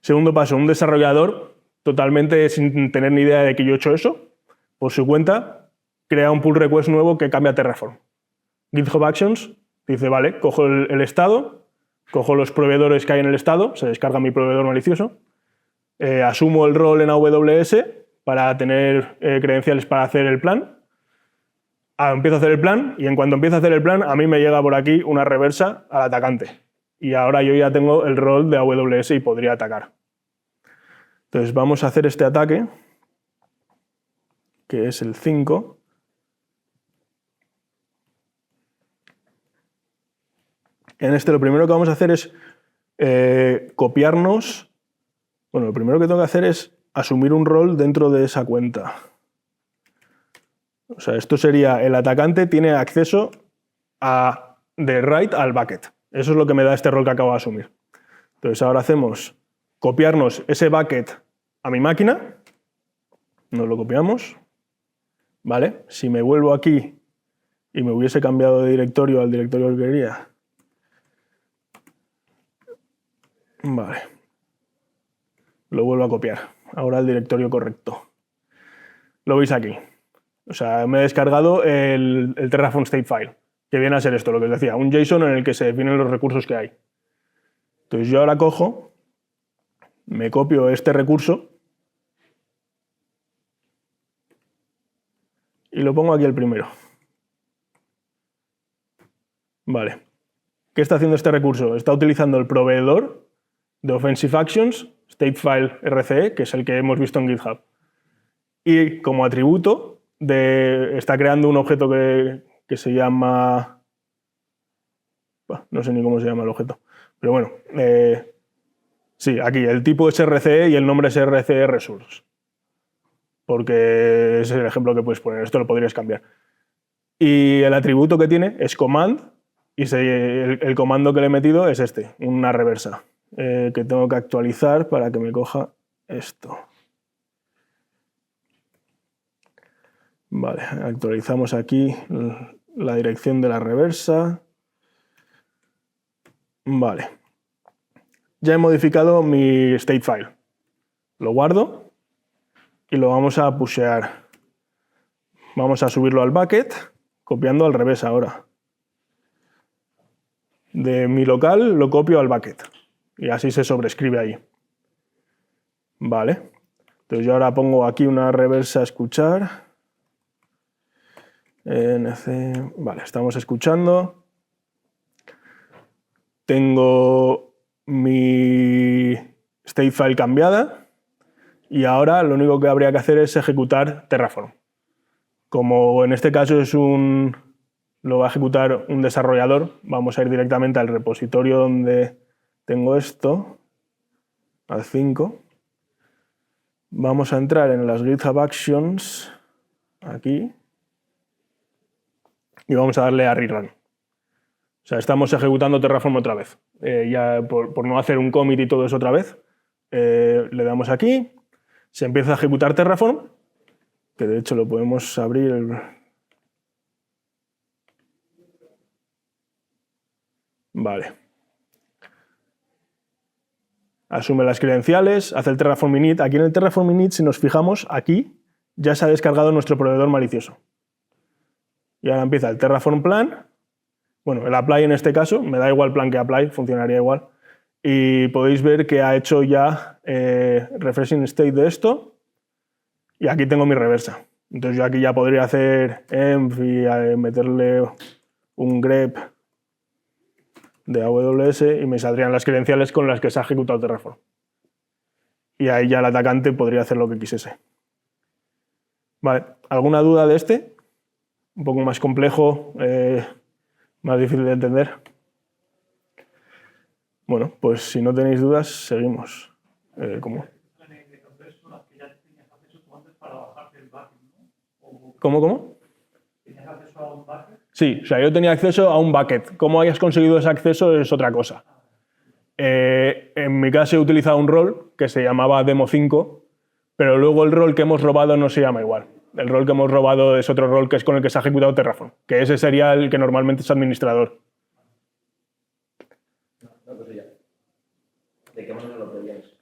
Segundo paso, un desarrollador, totalmente sin tener ni idea de que yo he hecho eso, por su cuenta, crea un pull request nuevo que cambia Terraform. GitHub Actions dice, vale, cojo el estado, cojo los proveedores que hay en el estado, se descarga mi proveedor malicioso, asumo el rol en AWS para tener credenciales para hacer el plan, empiezo a hacer el plan y en cuanto empiezo a hacer el plan, a mí me llega por aquí una reversa al atacante. Y ahora yo ya tengo el rol de AWS y podría atacar. Entonces vamos a hacer este ataque, que es el 5. En este lo primero que vamos a hacer es copiarnos. Bueno, lo primero que tengo que hacer es asumir un rol dentro de esa cuenta. O sea, esto sería, el atacante tiene acceso de write al bucket. Eso es lo que me da este rol que acabo de asumir. Entonces ahora hacemos copiarnos ese bucket a mi máquina. Nos lo copiamos. ¿Vale? Si me vuelvo aquí y me hubiese cambiado de directorio al directorio que quería. Vale. Lo vuelvo a copiar. Ahora al directorio correcto. Lo veis aquí. O sea, me he descargado el Terraform State File, que viene a ser esto, lo que os decía, un JSON en el que se definen los recursos que hay. Entonces yo ahora cojo, me copio este recurso y lo pongo aquí el primero. Vale. ¿Qué está haciendo este recurso? Está utilizando el proveedor de Offensive Actions, Statefile RCE, que es el que hemos visto en GitHub. Y como atributo, está creando un objeto que se llama... no sé ni cómo se llama el objeto. Pero bueno, sí, aquí el tipo es RCE y el nombre es RCE Resource. Porque ese es el ejemplo que puedes poner. Esto lo podrías cambiar. Y el atributo que tiene es command. Y el comando que le he metido es este, una reversa. Que tengo que actualizar para que me coja esto. Vale, actualizamos aquí la dirección de la reversa. Vale. Ya he modificado mi statefile. Lo guardo y lo vamos a pushear. Vamos a subirlo al bucket, copiando al revés ahora. De mi local lo copio al bucket. Y así se sobrescribe ahí. Vale. Entonces yo ahora pongo aquí una reversa a escuchar. NC. Vale, estamos escuchando. Tengo mi statefile cambiada y ahora lo único que habría que hacer es ejecutar Terraform. Como en este caso lo va a ejecutar un desarrollador, vamos a ir directamente al repositorio donde tengo esto, al 5. Vamos a entrar en las GitHub Actions, aquí, y vamos a darle a rerun. O sea, estamos ejecutando Terraform otra vez. Ya por no hacer un commit y todo eso otra vez, le damos aquí, se empieza a ejecutar Terraform, que de hecho lo podemos abrir. Vale. asume las credenciales, hace el Terraform init. Aquí en el Terraform init, si nos fijamos, aquí ya se ha descargado nuestro proveedor malicioso. Y ahora empieza el Terraform plan. Bueno, el apply en este caso, me da igual plan que apply, funcionaría igual. Y podéis ver que ha hecho ya refreshing state de esto. Y aquí tengo mi reversa. Entonces yo aquí ya podría hacer env y meterle un grep de AWS y me saldrían las credenciales con las que se ha ejecutado Terraform. Y ahí ya el atacante podría hacer lo que quisiese. Vale, ¿alguna duda de este? Un poco más complejo, más difícil de entender. Bueno, pues si no tenéis dudas, seguimos. ¿Cómo? ¿Cómo? ¿Tenías acceso a un bucket? Sí, o sea, yo tenía acceso a un bucket. ¿Cómo hayas conseguido ese acceso es otra cosa? En mi caso he utilizado un rol que se llamaba Demo5, pero luego el rol que hemos robado no se llama igual. El rol que hemos robado es otro rol que es con el que se ha ejecutado Terraform, que ese sería el que normalmente es administrador. Una cosilla. ¿De qué manera lo pedíais?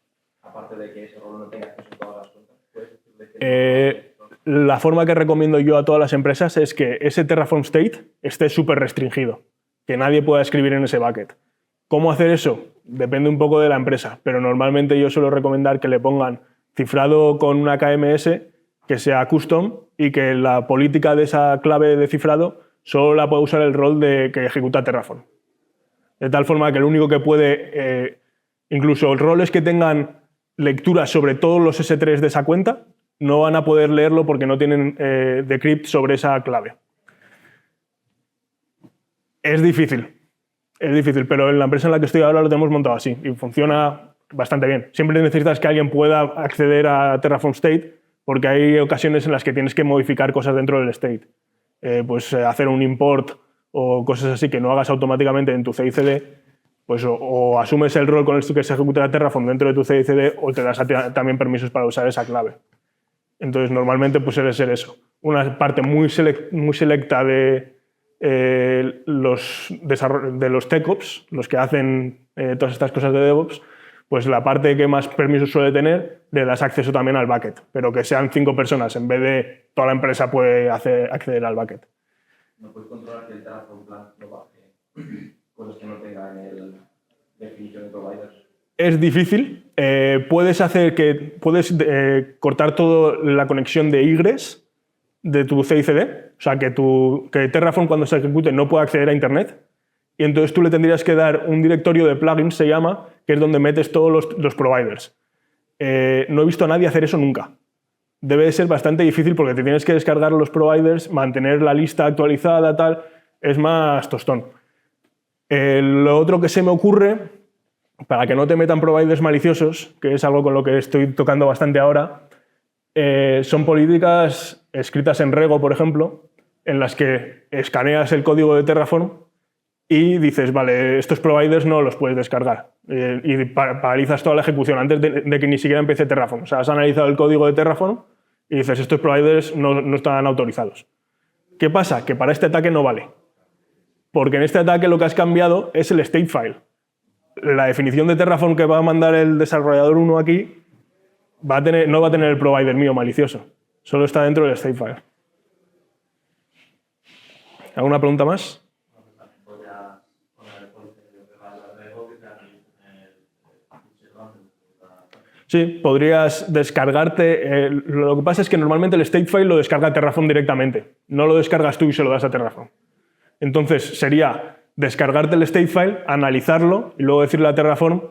Aparte de que ese rol no tenga acceso a todas las cuentas. ¿Puedes decirle que la forma que recomiendo yo a todas las empresas es que ese Terraform state esté súper restringido, que nadie pueda escribir en ese bucket. ¿Cómo hacer eso? Depende un poco de la empresa, pero normalmente yo suelo recomendar que le pongan cifrado con una KMS que sea custom y que la política de esa clave de cifrado solo la pueda usar el rol de que ejecuta Terraform. De tal forma que el único que puede, incluso roles que tengan lecturas sobre todos los S3 de esa cuenta, no van a poder leerlo porque no tienen decrypt sobre esa clave. Es difícil, pero en la empresa en la que estoy ahora lo tenemos montado así y funciona bastante bien. Siempre necesitas que alguien pueda acceder a Terraform State porque hay ocasiones en las que tienes que modificar cosas dentro del state. Hacer un import o cosas así que no hagas automáticamente en tu CI/CD, pues o asumes el rol con el que se ejecuta Terraform dentro de tu CI/CD o te das también permisos para usar esa clave. Entonces, normalmente pues suele ser eso. Una parte muy selecta de los TechOps, los que hacen todas estas cosas de DevOps, pues la parte que más permisos suele tener le das acceso también al bucket, pero que sean 5 personas, en vez de toda la empresa puede acceder al bucket. ¿No puedes controlar que el Terraform plan no baje cosas que no tengan el definición de providers? Es difícil. Puedes cortar toda la conexión de igres de tu CI/CD, o sea, que Terraform cuando se ejecute no pueda acceder a Internet, y entonces tú le tendrías que dar un directorio de plugins, se llama, que es donde metes todos los providers. No he visto a nadie hacer eso nunca. Debe de ser bastante difícil porque te tienes que descargar los providers, mantener la lista actualizada, tal, es más tostón. Lo otro que se me ocurre, para que no te metan providers maliciosos, que es algo con lo que estoy tocando bastante ahora, son políticas escritas en Rego, por ejemplo, en las que escaneas el código de Terraform y dices, vale, estos providers no los puedes descargar. Y paralizas toda la ejecución antes de que ni siquiera empiece Terraform. O sea, has analizado el código de Terraform y dices, estos providers no están autorizados. ¿Qué pasa? Que para este ataque no vale. Porque en este ataque lo que has cambiado es el state file. La definición de Terraform que va a mandar el desarrollador 1 aquí no va a tener el provider mío malicioso. Solo está dentro del state file. ¿Alguna pregunta más? Sí, podrías descargarte. Lo que pasa es que normalmente el state file lo descarga Terraform directamente. No lo descargas tú y se lo das a Terraform. Entonces sería descargarte el state file, analizarlo y luego decirle a Terraform,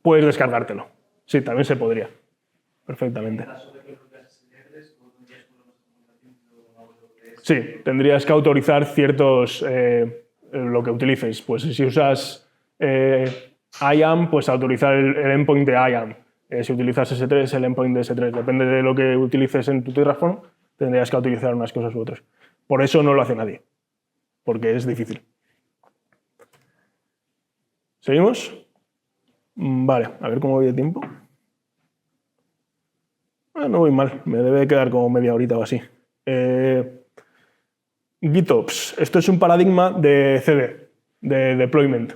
puedes descargártelo. Sí, también se podría. Perfectamente. Sí, tendrías que autorizar ciertos, lo que utilices. Pues si usas IAM, pues autorizar el endpoint de IAM. Si utilizas S3, el endpoint de S3. Depende de lo que utilices en tu Terraform, tendrías que autorizar unas cosas u otras. Por eso no lo hace nadie, porque es difícil. ¿Seguimos? Vale, a ver cómo voy de tiempo. No voy mal, me debe quedar como media horita o así. GitOps. Esto es un paradigma de CD, de deployment.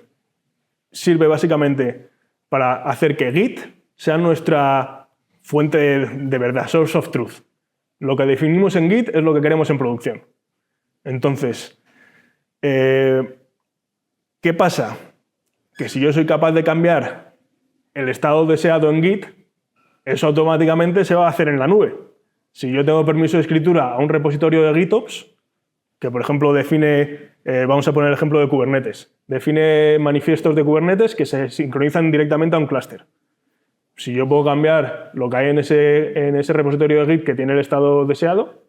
Sirve básicamente para hacer que Git sea nuestra fuente de verdad, source of truth. Lo que definimos en Git es lo que queremos en producción. Entonces, ¿qué pasa? Que si yo soy capaz de cambiar el estado deseado en Git, eso automáticamente se va a hacer en la nube. Si yo tengo permiso de escritura a un repositorio de GitOps, que por ejemplo define, vamos a poner el ejemplo de Kubernetes, define manifiestos de Kubernetes que se sincronizan directamente a un clúster. Si yo puedo cambiar lo que hay en ese repositorio de Git que tiene el estado deseado,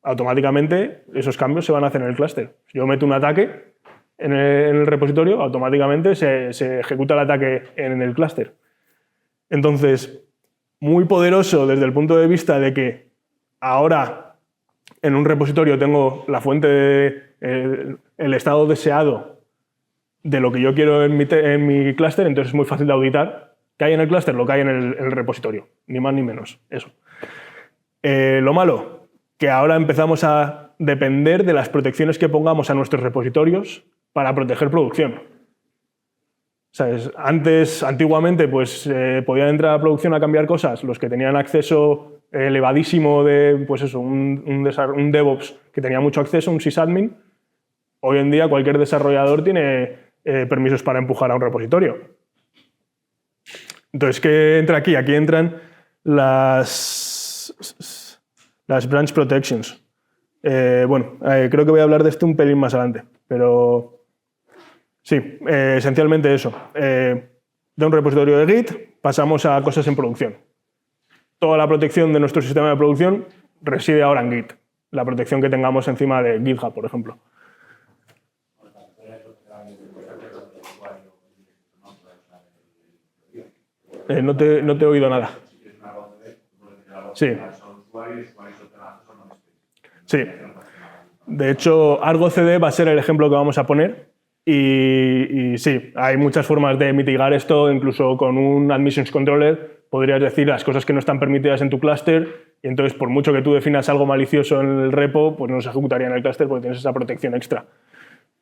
automáticamente esos cambios se van a hacer en el clúster. Si yo meto un ataque en el repositorio, automáticamente se ejecuta el ataque en el clúster. Entonces, muy poderoso desde el punto de vista de que ahora en un repositorio tengo la fuente, el estado deseado de lo que yo quiero en mi clúster, entonces es muy fácil de auditar qué hay en el clúster, lo que hay en el repositorio, ni más ni menos, eso. Lo malo, que ahora empezamos a depender de las protecciones que pongamos a nuestros repositorios para proteger producción. ¿Sabes? Antiguamente, pues podían entrar a producción a cambiar cosas los que tenían acceso elevadísimo de, pues eso, un DevOps que tenía mucho acceso, un sysadmin. Hoy en día cualquier desarrollador tiene permisos para empujar a un repositorio. Entonces, ¿qué entra aquí? Aquí entran las branch protections. Creo que voy a hablar de esto un pelín más adelante, pero sí, esencialmente eso. De un repositorio de Git pasamos a cosas en producción. Toda la protección de nuestro sistema de producción reside ahora en Git. La protección que tengamos encima de GitHub, por ejemplo. No te he oído nada. Sí. Sí. De hecho, Argo CD va a ser el ejemplo que vamos a poner. Y sí, hay muchas formas de mitigar esto, incluso con un admissions controller podrías decir las cosas que no están permitidas en tu clúster y entonces por mucho que tú definas algo malicioso en el repo, pues no se ejecutaría en el clúster porque tienes esa protección extra.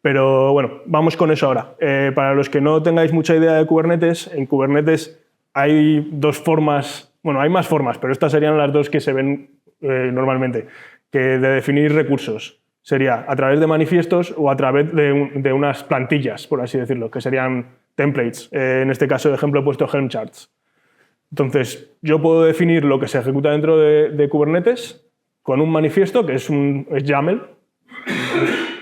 Pero bueno, vamos con eso ahora. Para los que no tengáis mucha idea de Kubernetes, en Kubernetes hay dos formas, bueno, hay más formas, pero estas serían las dos que se ven normalmente, que de definir recursos. Sería a través de manifiestos o a través de unas plantillas, por así decirlo, que serían templates. En este caso, de ejemplo, he puesto Helm charts. Entonces, yo puedo definir lo que se ejecuta dentro de Kubernetes con un manifiesto, que es YAML.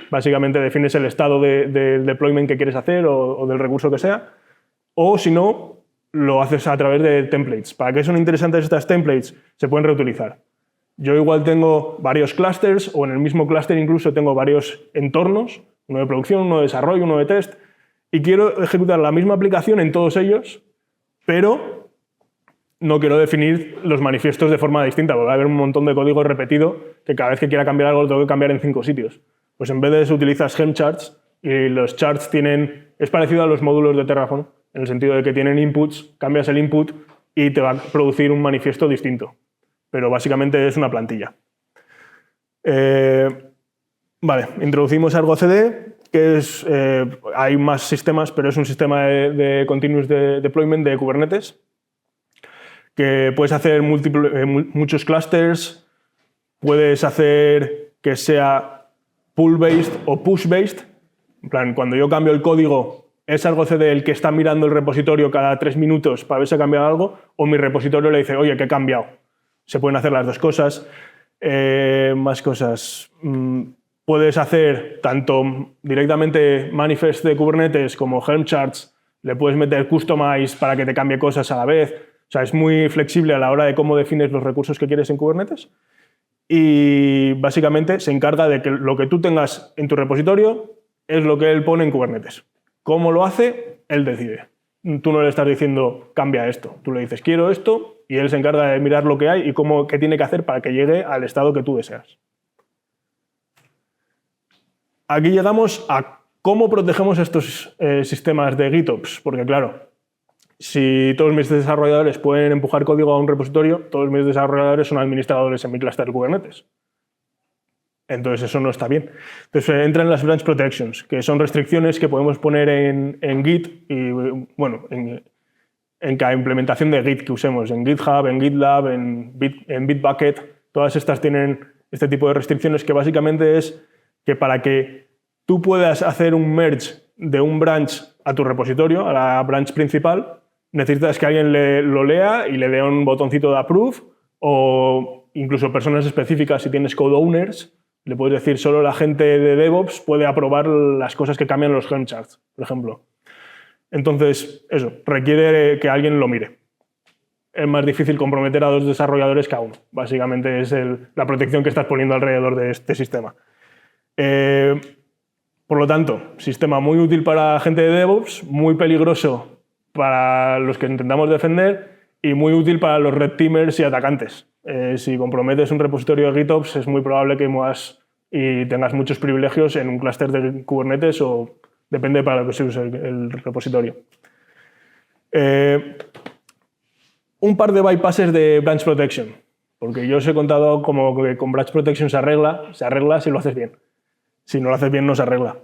Básicamente defines el estado del deployment que quieres hacer o del recurso que sea. O, si no, lo haces a través de templates. ¿Para qué son interesantes estas templates? Se pueden reutilizar. Yo igual tengo varios clusters o en el mismo clúster incluso tengo varios entornos, uno de producción, uno de desarrollo, uno de test, y quiero ejecutar la misma aplicación en todos ellos, pero no quiero definir los manifiestos de forma distinta, porque va a haber un montón de código repetido que cada vez que quiera cambiar algo lo tengo que cambiar en 5 sitios. Pues en vez de eso utilizas Helm charts y los charts es parecido a los módulos de Terraform, en el sentido de que tienen inputs, cambias el input y te va a producir un manifiesto distinto. Pero básicamente es una plantilla. Vale, introducimos Argo CD, que es, hay más sistemas, pero es un sistema de continuous deployment de Kubernetes, que puedes hacer muchos clusters, puedes hacer que sea pull-based o push-based. En plan, cuando yo cambio el código, ¿es Argo CD el que está mirando el repositorio cada 3 minutos para ver si ha cambiado algo? ¿O mi repositorio le dice, oye, que he cambiado? Se pueden hacer las dos cosas. Más cosas. Puedes hacer tanto directamente manifest de Kubernetes como Helm charts. Le puedes meter customize para que te cambie cosas a la vez. O sea, es muy flexible a la hora de cómo defines los recursos que quieres en Kubernetes. Y básicamente se encarga de que lo que tú tengas en tu repositorio es lo que él pone en Kubernetes. ¿Cómo lo hace? Él decide. Tú no le estás diciendo, cambia esto. Tú le dices, quiero esto, y él se encarga de mirar lo que hay y qué tiene que hacer para que llegue al estado que tú deseas. Aquí llegamos a cómo protegemos estos sistemas de GitOps, porque claro, si todos mis desarrolladores pueden empujar código a un repositorio, todos mis desarrolladores son administradores en mi clúster de Kubernetes. Entonces eso no está bien. Entonces entran las branch protections, que son restricciones que podemos poner en Git y bueno, en cada implementación de Git que usemos, en GitHub, en GitLab, en Bitbucket, todas estas tienen este tipo de restricciones que básicamente es que para que tú puedas hacer un merge de un branch a tu repositorio, a la branch principal, necesitas que alguien lo lea y le dé un botoncito de approve, o incluso personas específicas, si tienes code owners, le puedes decir solo la gente de DevOps puede aprobar las cosas que cambian los Helm charts, por ejemplo. Entonces, eso, requiere que alguien lo mire. Es más difícil comprometer a 2 desarrolladores que a uno. Básicamente es la protección que estás poniendo alrededor de este sistema. Por lo tanto, sistema muy útil para gente de DevOps, muy peligroso para los que intentamos defender y muy útil para los red teamers y atacantes. Si comprometes un repositorio de GitOps, es muy probable que muevas y tengas muchos privilegios en un clúster de Kubernetes o depende para lo que se use el repositorio. Un par de bypasses de branch protection, porque yo os he contado como que con branch protection se arregla si lo haces bien. Si no lo haces bien, no se arregla.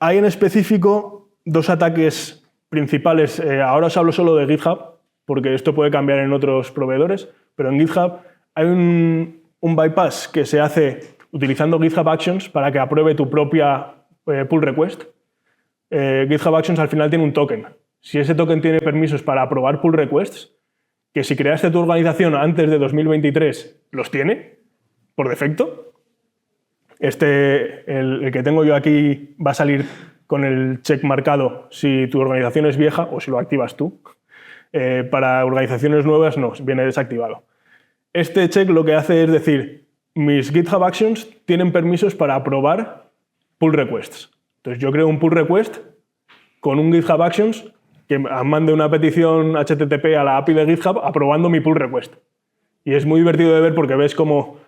Hay en específico 2 ataques principales. Ahora os hablo solo de GitHub, porque esto puede cambiar en otros proveedores, pero en GitHub hay un bypass que se hace utilizando GitHub Actions para que apruebe tu propia pull request. GitHub Actions al final tiene un token. Si ese token tiene permisos para aprobar pull requests, que si creaste tu organización antes de 2023 los tiene, por defecto, el que tengo yo aquí va a salir con el check marcado si tu organización es vieja o si lo activas tú. Para organizaciones nuevas no, viene desactivado. Este check lo que hace es decir, mis GitHub Actions tienen permisos para aprobar pull requests. Entonces yo creo un pull request con un GitHub Actions que mande una petición HTTP a la API de GitHub aprobando mi pull request. Y es muy divertido de ver porque ves como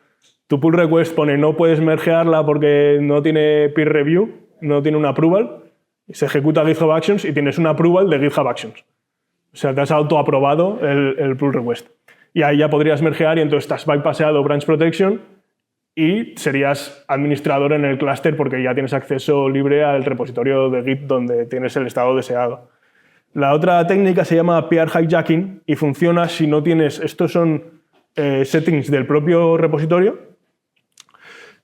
tu pull request pone no puedes mergearla porque no tiene peer review, no tiene un approval, y se ejecuta GitHub Actions y tienes un approval de GitHub Actions. O sea, te has autoaprobado el pull request. Y ahí ya podrías mergear y entonces estás bypassado branch protection y serías administrador en el clúster porque ya tienes acceso libre al repositorio de Git donde tienes el estado deseado. La otra técnica se llama PR hijacking y funciona si no tienes... Estos son settings del propio repositorio.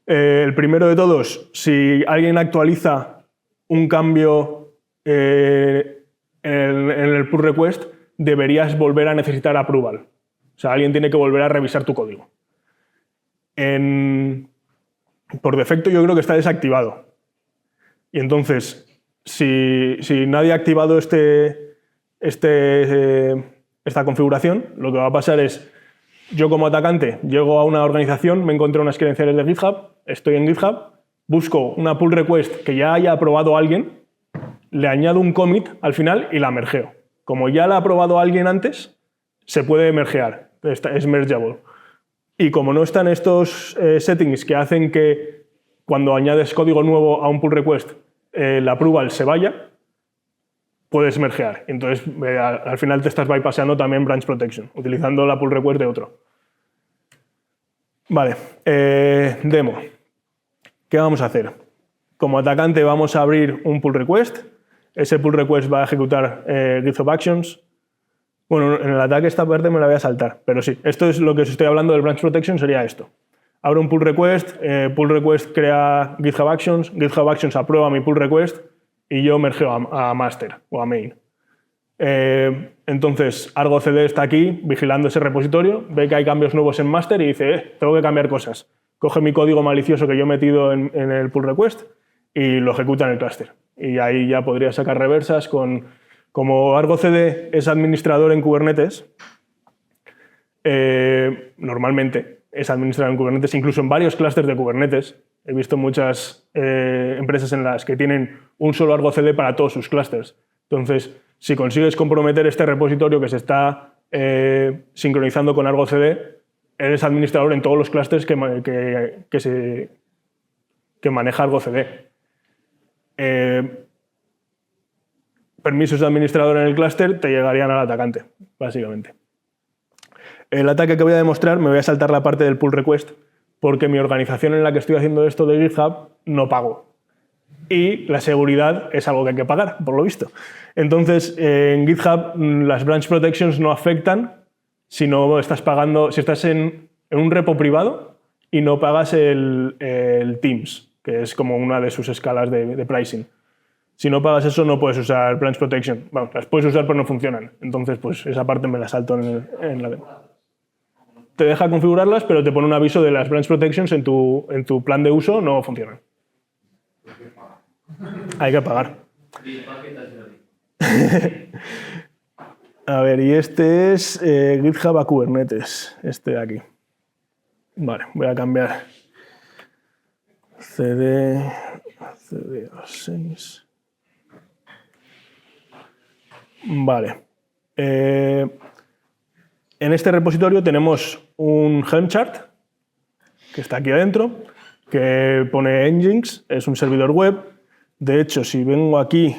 El primero de todos, si alguien actualiza un cambio en el pull request, deberías volver a necesitar approval. O sea, alguien tiene que volver a revisar tu código. Por defecto yo creo que está desactivado. Y entonces, si nadie ha activado esta configuración, lo que va a pasar es, yo como atacante llego a una organización, me encuentro unas credenciales de GitHub, estoy en GitHub, busco una pull request que ya haya aprobado alguien, le añado un commit al final y la mergeo. Como ya la ha aprobado alguien antes, se puede mergear, es mergeable. Y como no están estos settings que hacen que cuando añades código nuevo a un pull request, la approval se vaya, puedes mergear. Entonces, al final te estás bypassando también branch protection, utilizando la pull request de otro. Vale, demo. ¿Qué vamos a hacer? Como atacante vamos a abrir un pull request. Ese pull request va a ejecutar GitHub Actions. Bueno, en el ataque esta parte me la voy a saltar, pero sí, esto es lo que os estoy hablando del branch protection, sería esto. Abro un pull request crea GitHub Actions aprueba mi pull request y yo mergeo a master o a main. Entonces, Argo CD está aquí vigilando ese repositorio, ve que hay cambios nuevos en master y dice, tengo que cambiar cosas. Coge mi código malicioso que yo he metido en el pull request y lo ejecuta en el clúster. Y ahí ya podría sacar reversas como Argo CD es administrador en Kubernetes, normalmente es administrador en Kubernetes, incluso en varios clústeres de Kubernetes. He visto muchas empresas en las que tienen un solo Argo CD para todos sus clústeres. Entonces, si consigues comprometer este repositorio que se está sincronizando con Argo CD, eres administrador en todos los clústeres que maneja Argo CD. Permisos de administrador en el clúster te llegarían al atacante, básicamente. El ataque que voy a demostrar, me voy a saltar la parte del pull request, porque mi organización en la que estoy haciendo esto de GitHub no pago. y la seguridad es algo que hay que pagar, por lo visto. Entonces, en GitHub las branch protections no afectan si no estás pagando, si estás en un repo privado y no pagas el Teams, que es como una de sus escalas de pricing. Si no pagas eso, no puedes usar branch protection. Bueno, las puedes usar, pero no funcionan. Entonces, pues esa parte me la salto en la demo. Te deja configurarlas, pero te pone un aviso de las branch protections en tu plan de uso no funcionan. Hay que pagar. A ver, y este es GitHub a Kubernetes, este de aquí. Vale, voy a cambiar CD a 6. Vale. En este repositorio tenemos un Helm chart que está aquí adentro, que pone Nginx, es un servidor web. De hecho, si vengo aquí,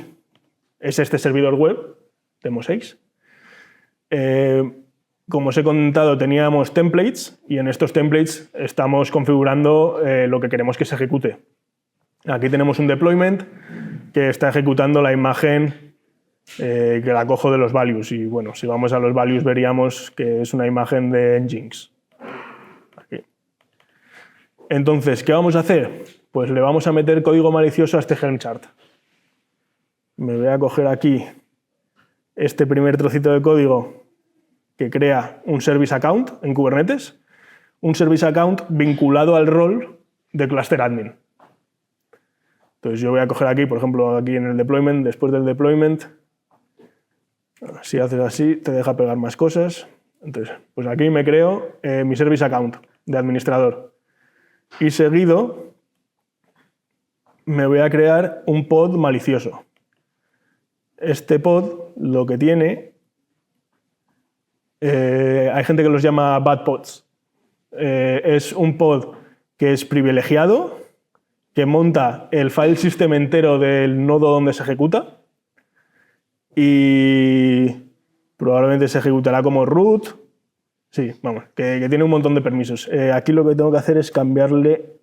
es este servidor web, Demo 6. Como os he contado, teníamos templates y en estos templates estamos configurando lo que queremos que se ejecute. Aquí tenemos un deployment que está ejecutando la imagen que la cojo de los values. Y bueno, si vamos a los values veríamos que es una imagen de Nginx. Aquí. Entonces, ¿qué vamos a hacer? Pues le vamos a meter código malicioso a este Helm chart. Me voy a coger aquí este primer trocito de código que crea un service account en Kubernetes, un service account vinculado al rol de cluster admin. Entonces yo voy a coger aquí, por ejemplo, aquí en el deployment, después del deployment, si haces así te deja pegar más cosas. Entonces, pues aquí me creo mi service account de administrador. Y seguido me voy a crear un pod malicioso. Este pod lo que tiene, hay gente que los llama bad pods. Es un pod que es privilegiado, que monta el file system entero del nodo donde se ejecuta y probablemente se ejecutará como root. Sí, vamos, que tiene un montón de permisos. Aquí lo que tengo que hacer es cambiarle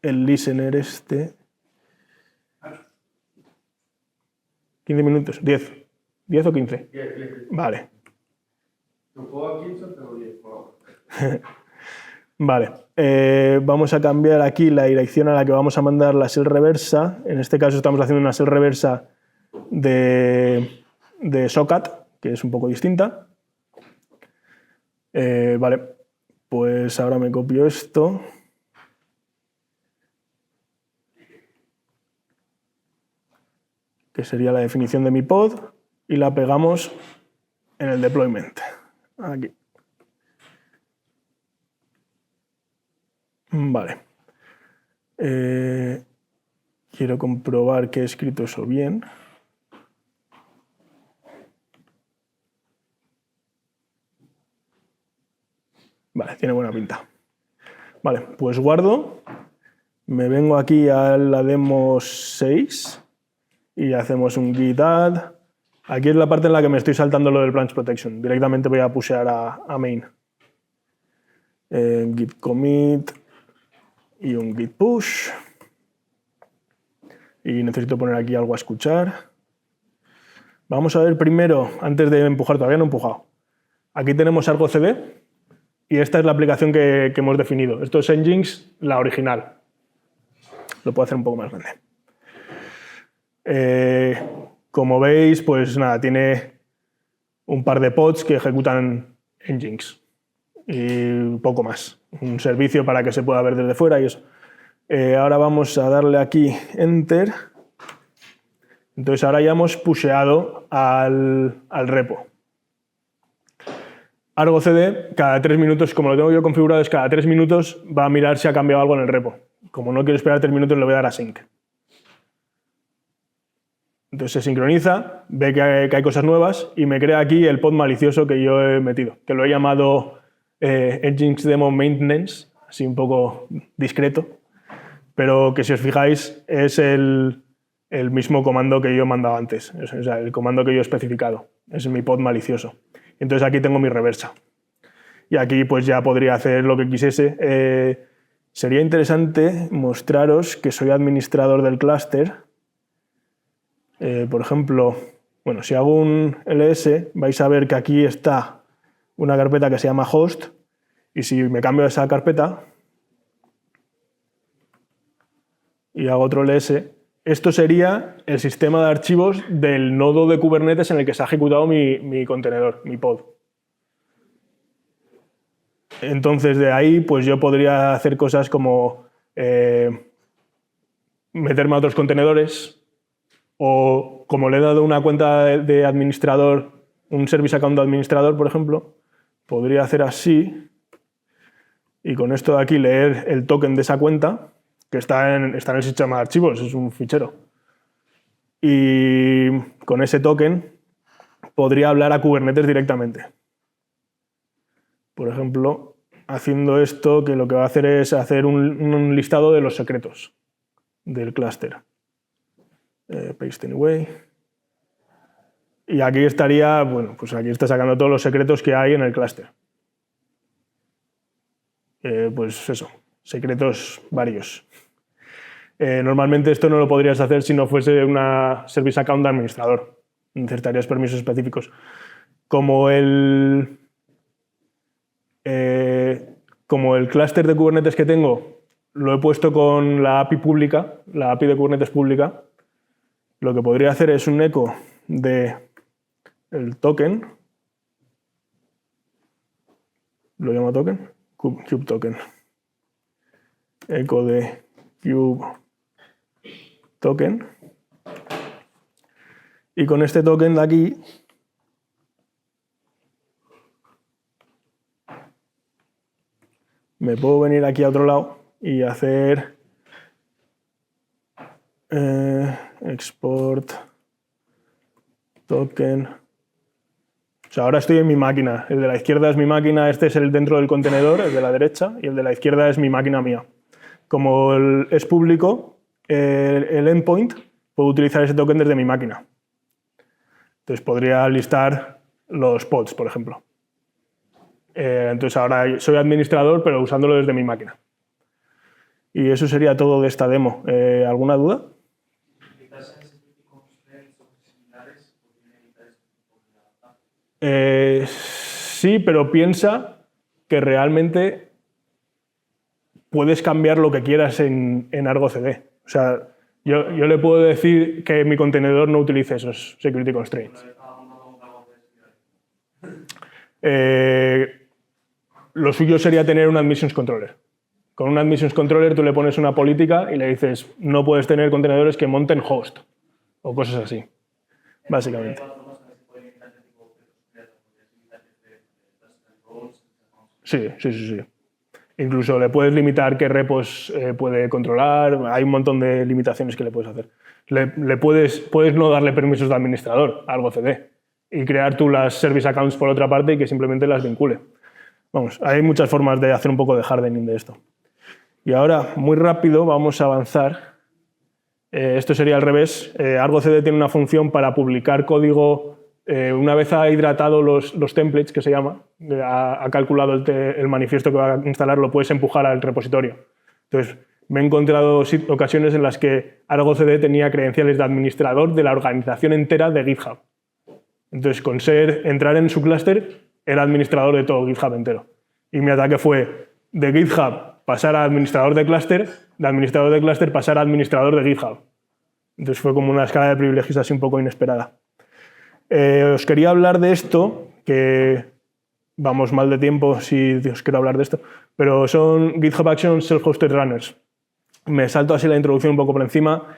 el listener este. 15 minutos, 10. ¿10 o 15? 10. Vale. Vale. Vamos a cambiar aquí la dirección a la que vamos a mandar la shell reversa. En este caso estamos haciendo una shell reversa de Socat, que es un poco distinta. Vale, pues ahora me copio esto. Que sería la definición de mi pod, y la pegamos en el deployment. Aquí. Vale. Quiero comprobar que he escrito eso bien. Vale, tiene buena pinta. Vale, pues guardo. Me vengo aquí a la demo 6 y hacemos un git add. Aquí es la parte en la que me estoy saltando lo del branch protection. Directamente voy a pushear a main. Git commit y un git push. Y necesito poner aquí algo a escuchar. Vamos a ver primero, antes de empujar, todavía no he empujado. Aquí tenemos Argo CD y esta es la aplicación que hemos definido. Esto es Nginx, la original. Lo puedo hacer un poco más grande. Como veis, pues nada, tiene un par de pods que ejecutan Nginx y poco más. Un servicio para que se pueda ver desde fuera y eso. Ahora vamos a darle aquí Enter. Entonces ahora ya hemos pusheado al repo. Argo CD, cada 3 minutos, como lo tengo yo configurado, es cada 3 minutos va a mirar si ha cambiado algo en el repo. Como no quiero esperar 3 minutos, le voy a dar a sync. Entonces se sincroniza, ve que hay cosas nuevas y me crea aquí el pod malicioso que yo he metido, que lo he llamado Nginx Demo Maintenance, así un poco discreto, pero que si os fijáis es el mismo comando que yo he mandado antes, o sea, el comando que yo he especificado, es mi pod malicioso. Entonces aquí tengo mi reversa. Y aquí pues ya podría hacer lo que quisiese. sería interesante mostraros que soy administrador del clúster. Por ejemplo, bueno, si hago un ls, vais a ver que aquí está una carpeta que se llama host, y si me cambio esa carpeta y hago otro ls, esto sería el sistema de archivos del nodo de Kubernetes en el que se ha ejecutado mi contenedor, mi pod. Entonces, de ahí, pues yo podría hacer cosas como meterme a otros contenedores, o como le he dado una cuenta de administrador, un service account de administrador, por ejemplo, podría hacer así, y con esto de aquí leer el token de esa cuenta, que está en el sistema de archivos, es un fichero. Y con ese token podría hablar a Kubernetes directamente. Por ejemplo, haciendo esto, que lo que va a hacer es hacer un listado de los secretos del clúster. Paste anyway. Y aquí estaría, bueno, pues aquí está sacando todos los secretos que hay en el clúster. Pues eso, secretos varios. Normalmente esto no lo podrías hacer si no fuese una service account de administrador. Necesitarías permisos específicos. Como el clúster de Kubernetes que tengo lo he puesto con la API pública, la API de Kubernetes pública, lo que podría hacer es un eco de el token, lo llamo token, kube token, eco de kube token, y con este token de aquí me puedo venir aquí a otro lado y hacer export token. O sea, ahora estoy en mi máquina. El de la izquierda es mi máquina, este es el dentro del contenedor, el de la derecha, y el de la izquierda es mi máquina mía. Como es público, el endpoint, puedo utilizar ese token desde mi máquina. Entonces podría listar los pods, por ejemplo. Entonces ahora soy administrador, pero usándolo desde mi máquina. Y eso sería todo de esta demo. ¿Alguna duda? Sí, pero piensa que realmente puedes cambiar lo que quieras en Argo CD. O sea, yo le puedo decir que mi contenedor no utilice esos security constraints. Lo suyo sería tener un admissions controller. Con un admissions controller tú le pones una política y le dices no puedes tener contenedores que monten host o cosas así, básicamente. Sí. Incluso le puedes limitar qué repos puede controlar. Hay un montón de limitaciones que le puedes hacer. Puedes no darle permisos de administrador a Argo CD y crear tú las service accounts por otra parte y que simplemente las vincule. Vamos, hay muchas formas de hacer un poco de hardening de esto. Y ahora, muy rápido, vamos a avanzar. Esto sería al revés. Argo CD tiene una función para publicar código. Una vez ha hidratado los templates, que se llama, ha calculado el manifiesto que va a instalar, lo puedes empujar al repositorio. Entonces, me he encontrado ocasiones en las que Argo CD tenía credenciales de administrador de la organización entera de GitHub. Entonces, con entrar en su clúster, era administrador de todo GitHub entero. Y mi ataque fue de GitHub pasar a administrador de clúster pasar a administrador de GitHub. Entonces fue como una escala de privilegios así un poco inesperada. Os quería hablar de esto, que vamos mal de tiempo si os quiero hablar de esto, pero son GitHub Actions Self-Hosted Runners. Me salto así la introducción un poco por encima.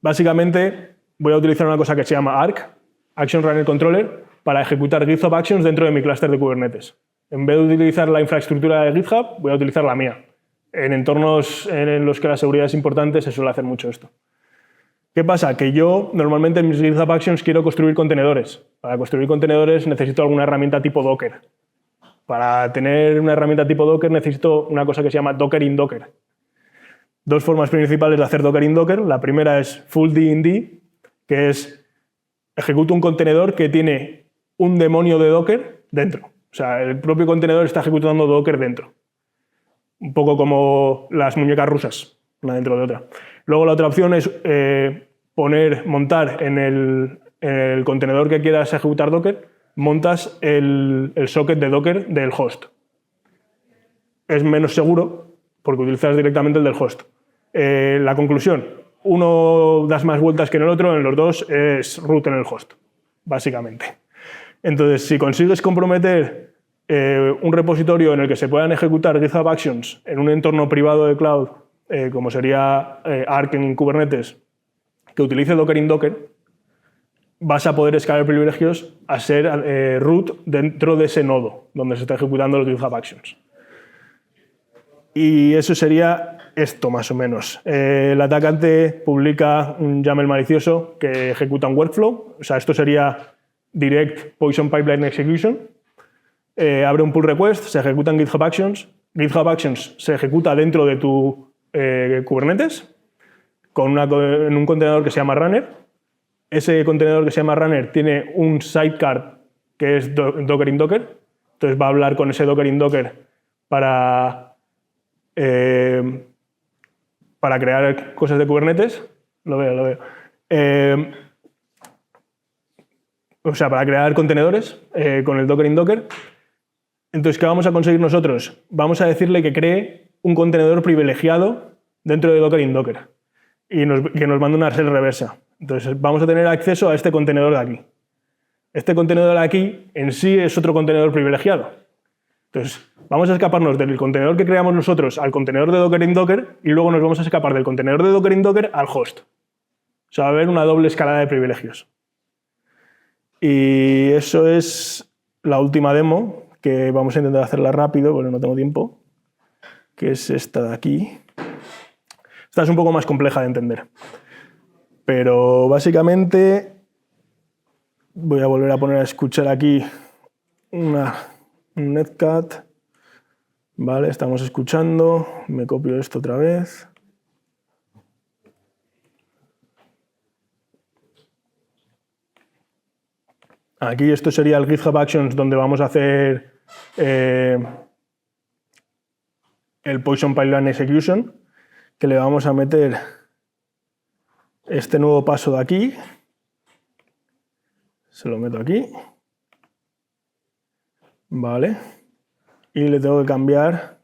Básicamente voy a utilizar una cosa que se llama ARC, Action Runner Controller, para ejecutar GitHub Actions dentro de mi clúster de Kubernetes. En vez de utilizar la infraestructura de GitHub, voy a utilizar la mía. En entornos en los que la seguridad es importante, se suele hacer mucho esto. ¿Qué pasa? Que yo normalmente en mis GitHub Actions quiero construir contenedores. Para construir contenedores necesito alguna herramienta tipo Docker. Para tener una herramienta tipo Docker necesito una cosa que se llama Docker in Docker. Dos formas principales de hacer Docker in Docker. La primera es full D in D, que es ejecuto un contenedor que tiene un demonio de Docker dentro. O sea, el propio contenedor está ejecutando Docker dentro. un poco como las muñecas rusas, una dentro de otra. Luego la otra opción es montar en el contenedor que quieras ejecutar Docker, montas el socket de Docker del host. Es menos seguro porque utilizas directamente el del host. La conclusión, uno das más vueltas que en el otro, en los dos es root en el host, básicamente. Entonces, si consigues comprometer un repositorio en el que se puedan ejecutar GitHub Actions en un entorno privado de cloud, como sería Arc en Kubernetes, que utilice Docker in Docker, vas a poder escalar privilegios a ser root dentro de ese nodo donde se está ejecutando los GitHub Actions. Y eso sería esto, más o menos. El atacante publica un YAML malicioso que ejecuta un workflow. O sea, esto sería Direct Poison Pipeline Execution. Abre un pull request, se ejecutan GitHub Actions. GitHub Actions se ejecuta dentro de tu Kubernetes en un contenedor que se llama Runner. Ese contenedor que se llama Runner tiene un sidecar que es Docker in Docker. Entonces va a hablar con ese Docker in Docker para crear cosas de Kubernetes. Lo veo. O sea, para crear contenedores con el Docker in Docker. Entonces, ¿qué vamos a conseguir nosotros? Vamos a decirle que cree un contenedor privilegiado dentro de Docker in Docker y que nos mande una shell reversa. Entonces, vamos a tener acceso a este contenedor de aquí. Este contenedor de aquí en sí es otro contenedor privilegiado. Entonces, vamos a escaparnos del contenedor que creamos nosotros al contenedor de Docker in Docker y luego nos vamos a escapar del contenedor de Docker in Docker al host. O sea, va a haber una doble escalada de privilegios. Y eso es la última demo, que vamos a intentar hacerla rápido porque no tengo tiempo, que es esta de aquí. Esta es un poco más compleja de entender. Pero básicamente voy a volver a poner a escuchar aquí un netcat. Vale, estamos escuchando. Me copio esto otra vez. Aquí esto sería el GitHub Actions donde vamos a hacer el Poison Pipeline Execution, que le vamos a meter este nuevo paso de aquí. Se lo meto aquí. Vale. Y le tengo que cambiar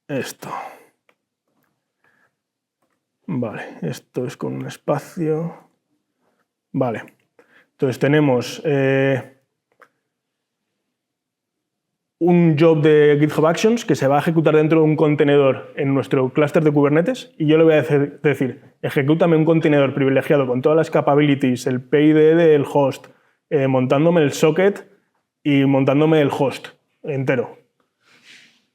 esto. Vale, esto es con un espacio. Vale. Entonces tenemos un job de GitHub Actions que se va a ejecutar dentro de un contenedor en nuestro clúster de Kubernetes y yo le voy a decir, ejecútame un contenedor privilegiado con todas las capabilities, el PID del host, montándome el socket y montándome el host entero.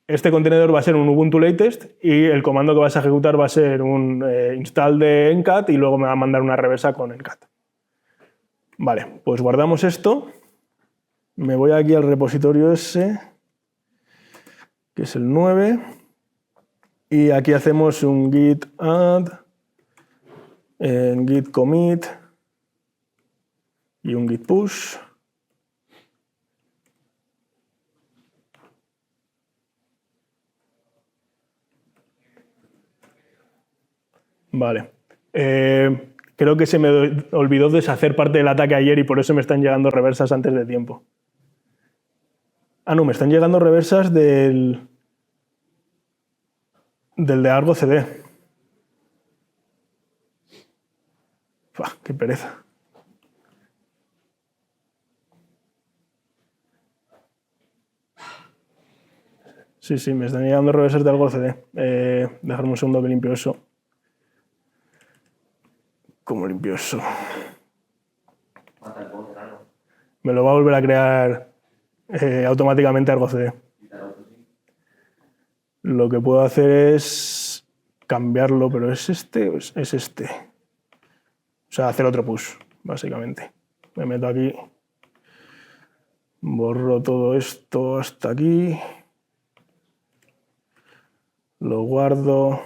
Este contenedor va a ser un Ubuntu Latest y el comando que vas a ejecutar va a ser un install de Encat y luego me va a mandar una reversa con Encat. Vale, pues guardamos esto. Me voy aquí al repositorio ese, que es el 9. Y aquí hacemos un git add, git commit y un git push. Vale. Creo que se me olvidó deshacer parte del ataque ayer y por eso me están llegando reversas antes de tiempo. Ah, no, me están llegando reversas del de Argo CD. Uf, qué pereza. Sí, me están llegando reversas de Argo CD. Dejarme un segundo que limpio eso. ¿Cómo limpio eso? Me lo va a volver a crear automáticamente Argo CD. Lo que puedo hacer es cambiarlo, pero ¿es este o es este? O sea, hacer otro push, básicamente. Me meto aquí, borro todo esto hasta aquí, lo guardo.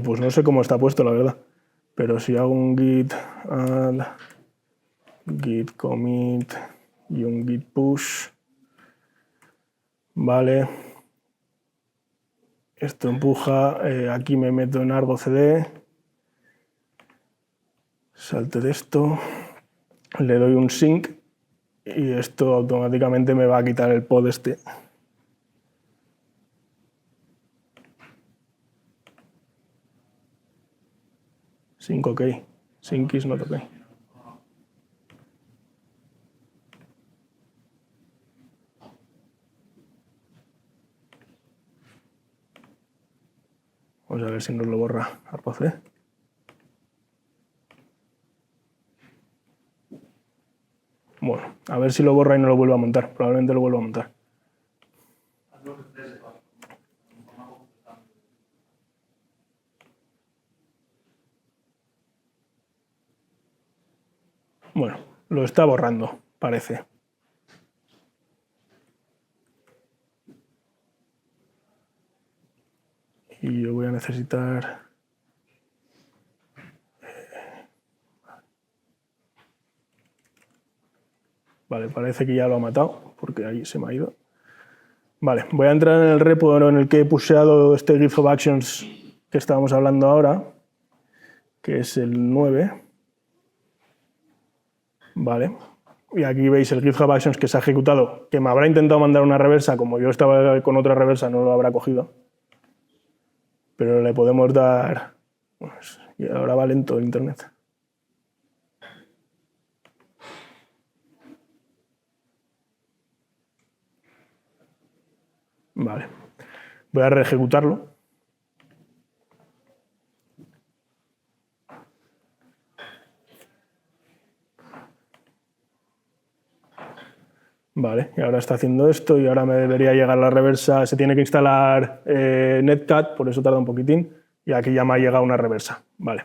Pues no sé cómo está puesto, la verdad. Pero si hago un git add, git commit y un git push, vale, esto empuja, aquí me meto en Argo CD, salte de esto, le doy un sync y esto automáticamente me va a quitar el pod este. Sync OK. Sync is not OK. Vamos a ver si nos lo borra Argo CD. Bueno, a ver si lo borra y no lo vuelve a montar. Probablemente lo vuelva a montar. Bueno, lo está borrando, parece. Y yo voy a necesitar... Vale, parece que ya lo ha matado, porque ahí se me ha ido. Vale, voy a entrar en el repo en el que he pusheado este GIF of Actions que estábamos hablando ahora, que es el 9. Vale, y aquí veis el GIF of Actions que se ha ejecutado, que me habrá intentado mandar una reversa, como yo estaba con otra reversa no lo habrá cogido. Pero le podemos dar... Pues, y ahora va lento el internet. Vale, voy a reejecutarlo. Vale, y ahora está haciendo esto y ahora me debería llegar la reversa. Se tiene que instalar Netcat, por eso tarda un poquitín. Y aquí ya me ha llegado una reversa. Vale,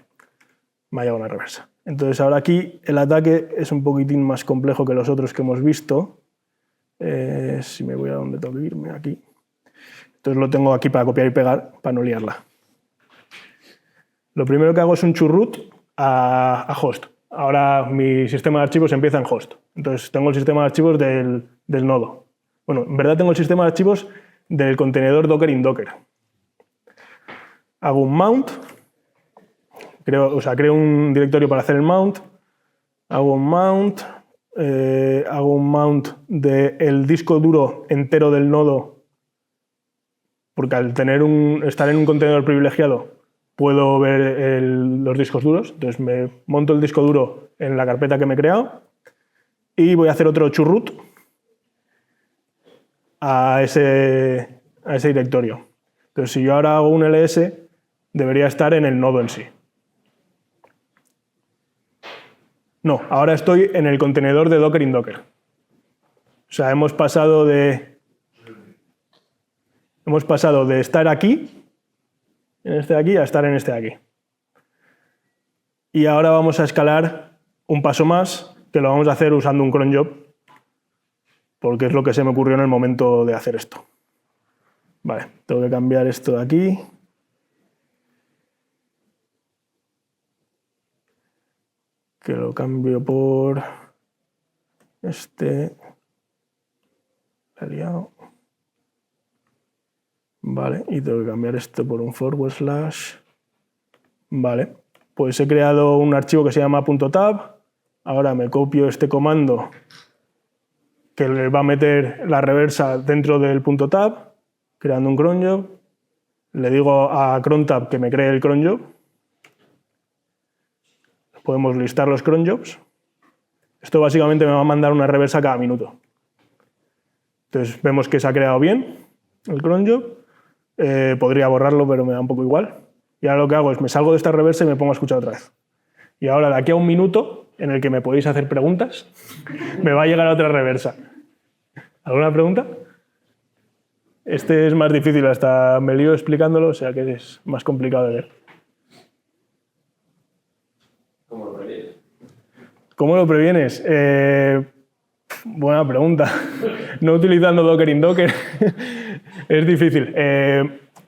me ha llegado una reversa. Entonces ahora aquí el ataque es un poquitín más complejo que los otros que hemos visto. Si me voy a donde tengo que irme, aquí. Entonces lo tengo aquí para copiar y pegar, para no liarla. Lo primero que hago es un churroot a host. Ahora mi sistema de archivos empieza en host. Entonces tengo el sistema de archivos del nodo. Bueno, en verdad tengo el sistema de archivos del contenedor Docker in Docker. Hago un mount. Creo un directorio para hacer el mount. Hago un mount. Hago un mount del disco duro entero del nodo. Porque al estar en un contenedor privilegiado puedo ver los discos duros. Entonces me monto el disco duro en la carpeta que me he creado y voy a hacer otro churroot a ese directorio. Entonces si yo ahora hago un ls, debería estar en el nodo en sí. No, ahora estoy en el contenedor de Docker in Docker. O sea, hemos pasado de estar aquí, en este de aquí, a estar en este de aquí. Y ahora vamos a escalar un paso más, que lo vamos a hacer usando un cron job, porque es lo que se me ocurrió en el momento de hacer esto. Vale, tengo que cambiar esto de aquí. Que lo cambio por este. Lo he liado. Vale, y tengo que cambiar esto por un // Vale, pues he creado un archivo que se llama .tab. Ahora me copio este comando que le va a meter la reversa dentro del .tab, creando un cron job. Le digo a crontab que me cree el cron job. Podemos listar los cron jobs. Esto básicamente me va a mandar una reversa cada minuto. Entonces vemos que se ha creado bien el cron job. Podría borrarlo, pero me da un poco igual. Y ahora lo que hago es me salgo de esta reversa y me pongo a escuchar otra vez. Y ahora de aquí a un minuto, en el que me podéis hacer preguntas, me va a llegar otra reversa. ¿Alguna pregunta? Este es más difícil, hasta me lío explicándolo, o sea que es más complicado de ver. ¿Cómo lo previenes? ¿Cómo lo previenes? Buena pregunta. No utilizando Docker in Docker es difícil.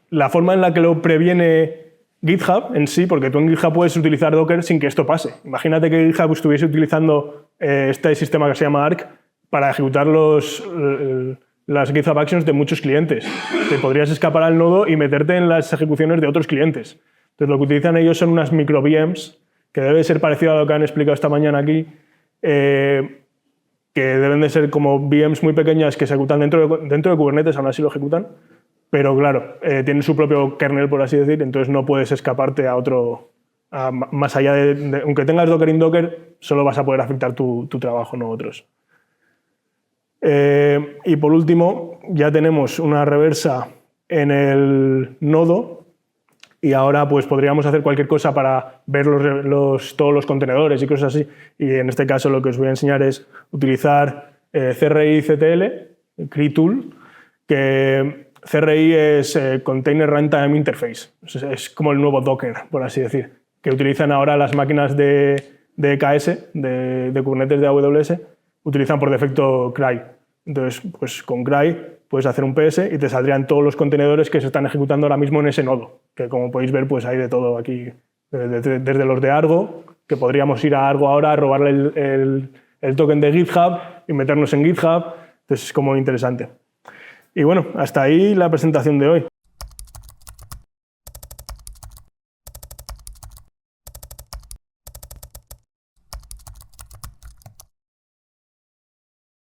La forma en la que lo previene GitHub en sí, porque tú en GitHub puedes utilizar Docker sin que esto pase. Imagínate que GitHub estuviese utilizando este sistema que se llama Arc para ejecutar las GitHub Actions de muchos clientes. Te podrías escapar al nodo y meterte en las ejecuciones de otros clientes. Entonces, lo que utilizan ellos son unas micro VMs, que debe ser parecido a lo que han explicado esta mañana aquí, que deben de ser como VMs muy pequeñas que se ejecutan dentro de Kubernetes, aún así lo ejecutan, pero claro, tienen su propio kernel, por así decir, entonces no puedes escaparte a otro, más allá aunque tengas Docker in Docker, solo vas a poder afectar tu trabajo, no otros. Y por último, ya tenemos una reversa en el nodo y ahora pues podríamos hacer cualquier cosa para ver todos los contenedores y cosas así. Y en este caso lo que os voy a enseñar es utilizar CRI-CTL, CRI-Tool, que CRI es Container Runtime Interface. Es como el nuevo Docker, por así decir, que utilizan ahora las máquinas de EKS, de Kubernetes de AWS, utilizan por defecto CRI. Entonces, pues con CRI puedes hacer un PS y te saldrían todos los contenedores que se están ejecutando ahora mismo en ese nodo, que como podéis ver, pues hay de todo aquí, desde los de Argo, que podríamos ir a Argo ahora a robarle el token de GitHub y meternos en GitHub. Entonces es como interesante. Y bueno, hasta ahí la presentación de hoy.